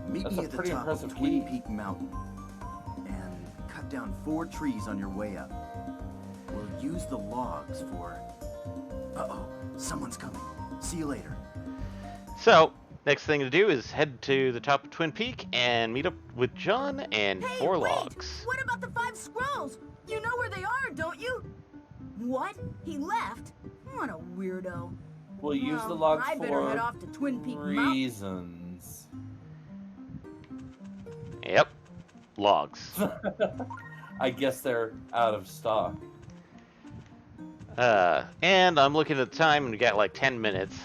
Meet That's me a at the pretty top of impressive Twin key. Peak Mountain. And cut down 4 trees on your way up. We'll use the logs for... Uh-oh, someone's coming. See you later. So, next thing to do is head to the top of Twin Peak and meet up with John and Hey, 4 wait! logs. What about the 5 scrolls? You know where they are, don't you? What? He left? What a weirdo. We'll use the Well, logs I better head for off to Twin Peak Mountain. reasons. Yep. Logs. I guess they're out of stock. And I'm looking at the time and we got like 10 minutes.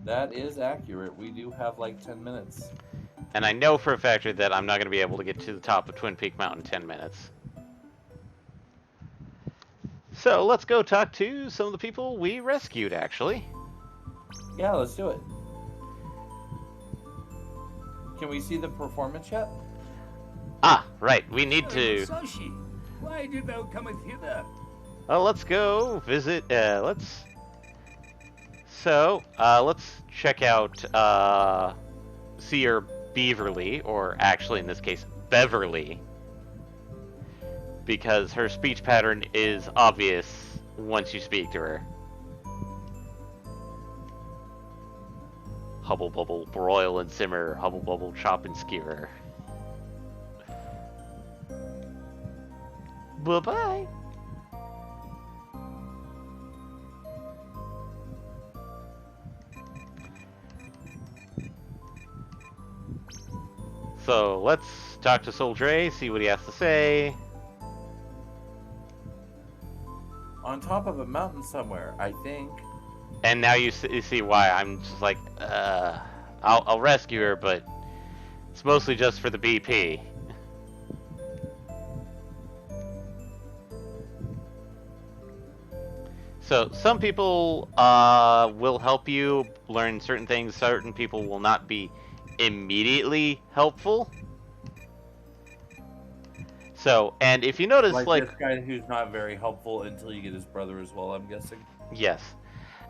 That is accurate. We do have like 10 minutes. And I know for a fact that I'm not going to be able to get to the top of Twin Peak Mountain in 10 minutes. So let's go talk to some of the people we rescued, actually. Yeah, let's do it. Can we see the performance yet? Ah, right. We need to... Musashi, why did thou cometh hither? Well, let's go visit... let's check out, Seer Beaverly, or actually in this case, Beverly. Because her speech pattern is obvious once you speak to her. Hubble bubble, broil and simmer, hubble bubble, chop and skewer. Bye-bye. So, let's talk to Soul Dre, see what he has to say. On top of a mountain somewhere, I think. And now you see why I'm just like, I'll rescue her, but it's mostly just for the BP. So some people will help you learn certain things. Certain people will not be immediately helpful. So, and if you notice, like this guy who's not very helpful until you get his brother as well, I'm guessing. yes.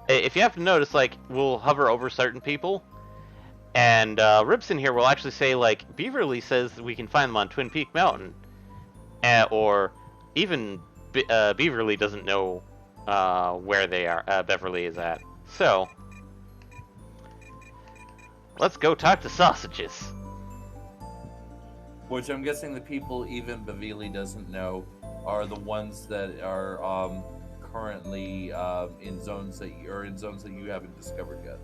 If you have to notice, like, we'll hover over certain people, and Ribson here will actually say, like, Beaverly says that we can find them on Twin Peak Mountain. Or even Beaverly doesn't know where they are, Beverly is at. So, let's go talk to Sausages. Which I'm guessing the people even Bavili doesn't know are the ones that are currently in zones that you haven't discovered yet.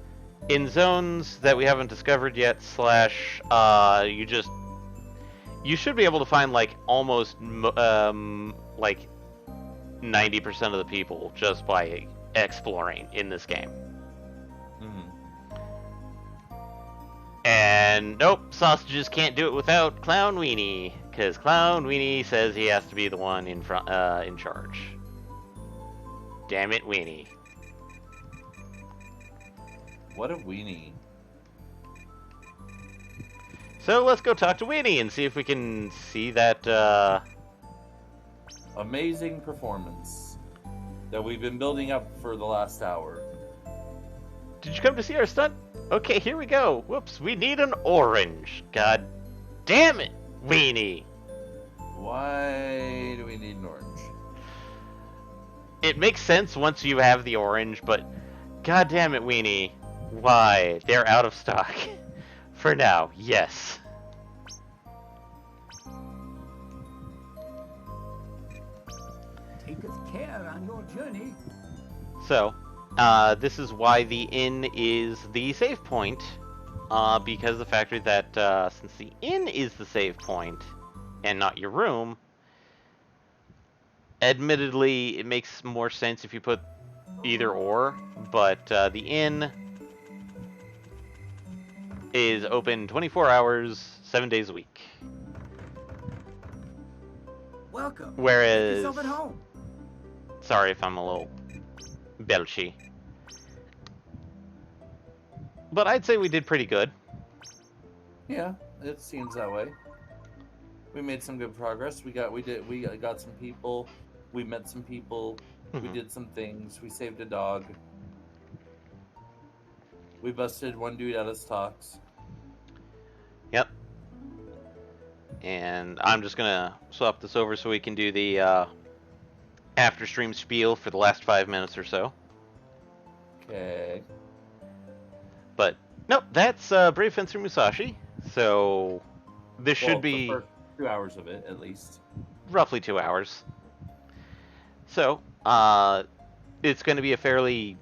In zones that we haven't discovered yet, slash, you should be able to find like almost like 90% of the people just by exploring in this game. And nope, Sausages can't do it without Clown Weenie, because Clown Weenie says he has to be the one in charge. Damn it, Weenie. What a weenie. So let's go talk to Weenie and see if we can see that amazing performance that we've been building up for the last hour. Did you come to see our stunt? Okay, here we go. Whoops, we need an orange. God damn it, Weenie. Why do we need an orange? It makes sense once you have the orange, but god damn it, Weenie. Why? They're out of stock. For now, yes. Taketh care on your journey. So, this is why the inn is the save point, because of the factor that since the inn is the save point and not your room, admittedly it makes more sense if you put either or, but the inn is open 24 hours, 7 days a week. Welcome. Whereas, Make yourself at home. sorry if I'm a little belchy. But I'd say we did pretty good. Yeah, it seems that way. We made some good progress. We got some people. We met some people. We did some things. We saved a dog. We busted one dude out of stocks. Yep. And I'm just gonna swap this over so we can do the after stream spiel for the last 5 minutes or so. Okay. But, nope, that's Brave Fencer Musashi. So, this should The be first 2 hours of it, at least. roughly 2 hours. So, it's going to be a fairly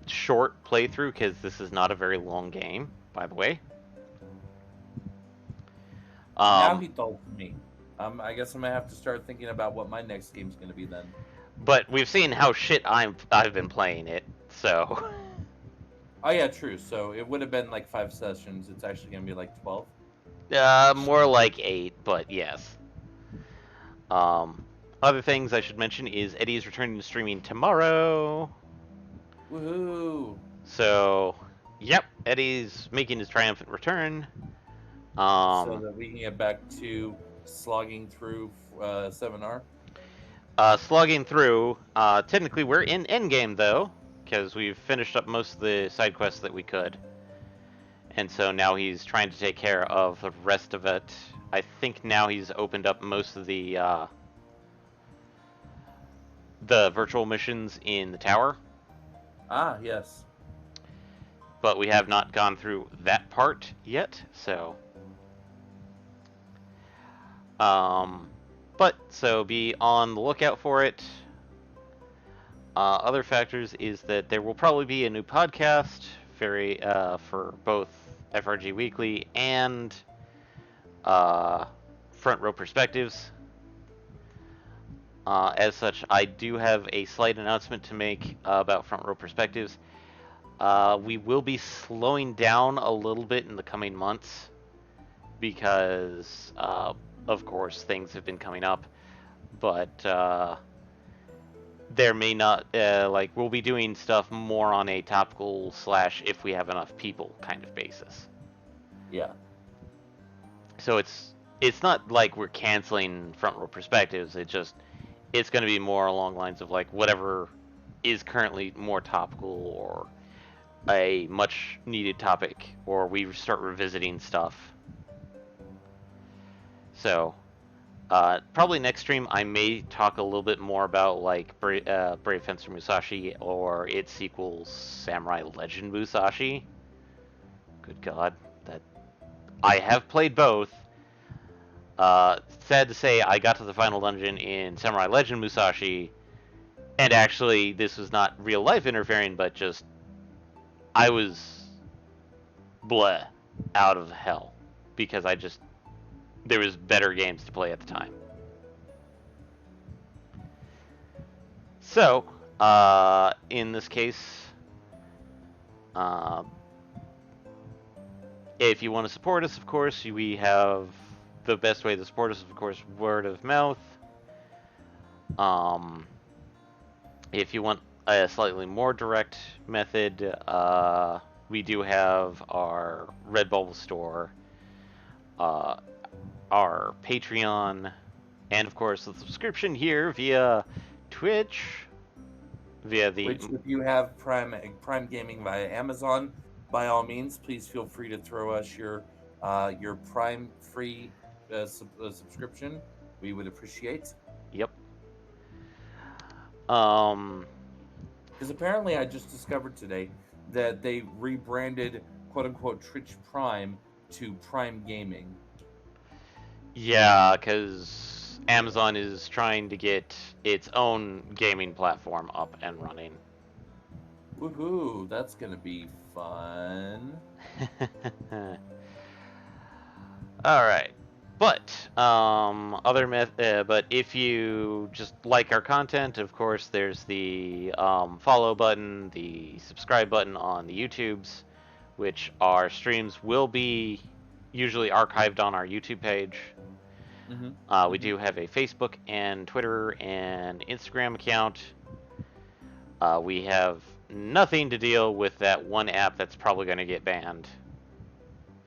short playthrough because this is not a very long game, by the way. Now he told me. I guess I'm gonna have to start thinking about what my next game's gonna be then. But we've seen how shit I've been playing it, so. Oh yeah, true. So it would have been like 5 sessions. It's actually gonna be like 12. More like 8, but yes. Other things I should mention is Eddie is returning to streaming tomorrow. Woohoo! So, yep, Eddie's making his triumphant return. So that we can get back to slogging through 7R. Slogging through. Technically, we're in endgame though, because we've finished up most of the side quests that we could. And so now he's trying to take care of the rest of it. I think now he's opened up most of the virtual missions in the tower. Ah, yes. But we have not gone through that part yet, so. So be on the lookout for it. Other factors is that there will probably be a new podcast for both FRG Weekly and Front Row Perspectives. As such, I do have a slight announcement to make about Front Row Perspectives. We will be slowing down a little bit in the coming months because, of course, things have been coming up. But there may not, we'll be doing stuff more on a topical / if we have enough people kind of basis. Yeah. So it's not like we're canceling Front Row Perspectives. It's going to be more along lines of like whatever is currently more topical or a much needed topic, or we start revisiting stuff. So, probably next stream I may talk a little bit more about like Brave Fencer Musashi or its sequel Samurai Legend Musashi. Good God, that I have played both. Sad to say, I got to the final dungeon in Samurai Legend Musashi, and actually this was not real life interfering, but just I was bleh out of hell because there was better games to play at the time. So, in this case, if you want to support us, of course, we have the best way to support us, of course, word of mouth. If you want a slightly more direct method, we do have our Redbubble store, our Patreon, and of course the subscription here via Twitch, via the. Which, if you have Prime Gaming via Amazon, by all means, please feel free to throw us your Prime free subscription. We would appreciate. Yep. Because apparently I just discovered today that they rebranded "quote unquote" Twitch Prime to Prime Gaming. Yeah, because Amazon is trying to get its own gaming platform up and running. Woohoo! That's gonna be fun. All right, but but if you just like our content, of course, there's the follow button, the subscribe button on the YouTubes, which our streams will be usually archived on our YouTube page. We do have a Facebook and Twitter and Instagram account. We have nothing to deal with that one app that's probably going to get banned.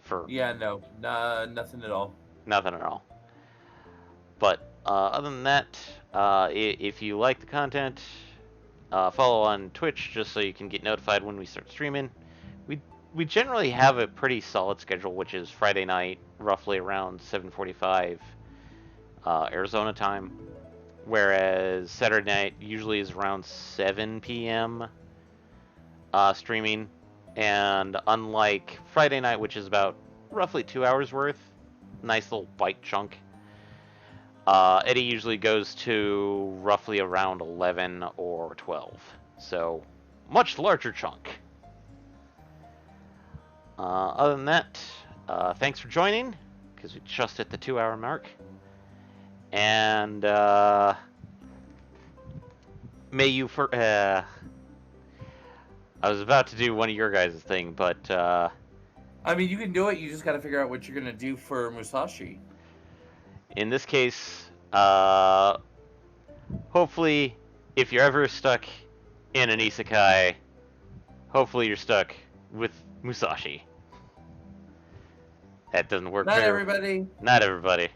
Nothing at all. Nothing at all. But other than that, if you like the content, follow on Twitch just so you can get notified when we start streaming. We generally have a pretty solid schedule, which is Friday night, roughly around 7:45 Arizona time, whereas Saturday night usually is around 7 p.m. Streaming, and unlike Friday night, which is about roughly 2 hours worth, nice little bite chunk. Eddie usually goes to roughly around 11 or 12, so much larger chunk. Other than that, thanks for joining, because we just hit the 2-hour mark. And may you I was about to do one of your guys' thing, but I mean, you can do it. You just got to figure out what you're gonna do for Musashi. in this case, hopefully, if you're ever stuck in an isekai, hopefully you're stuck with Musashi. That doesn't work Not very. everybody. Not everybody.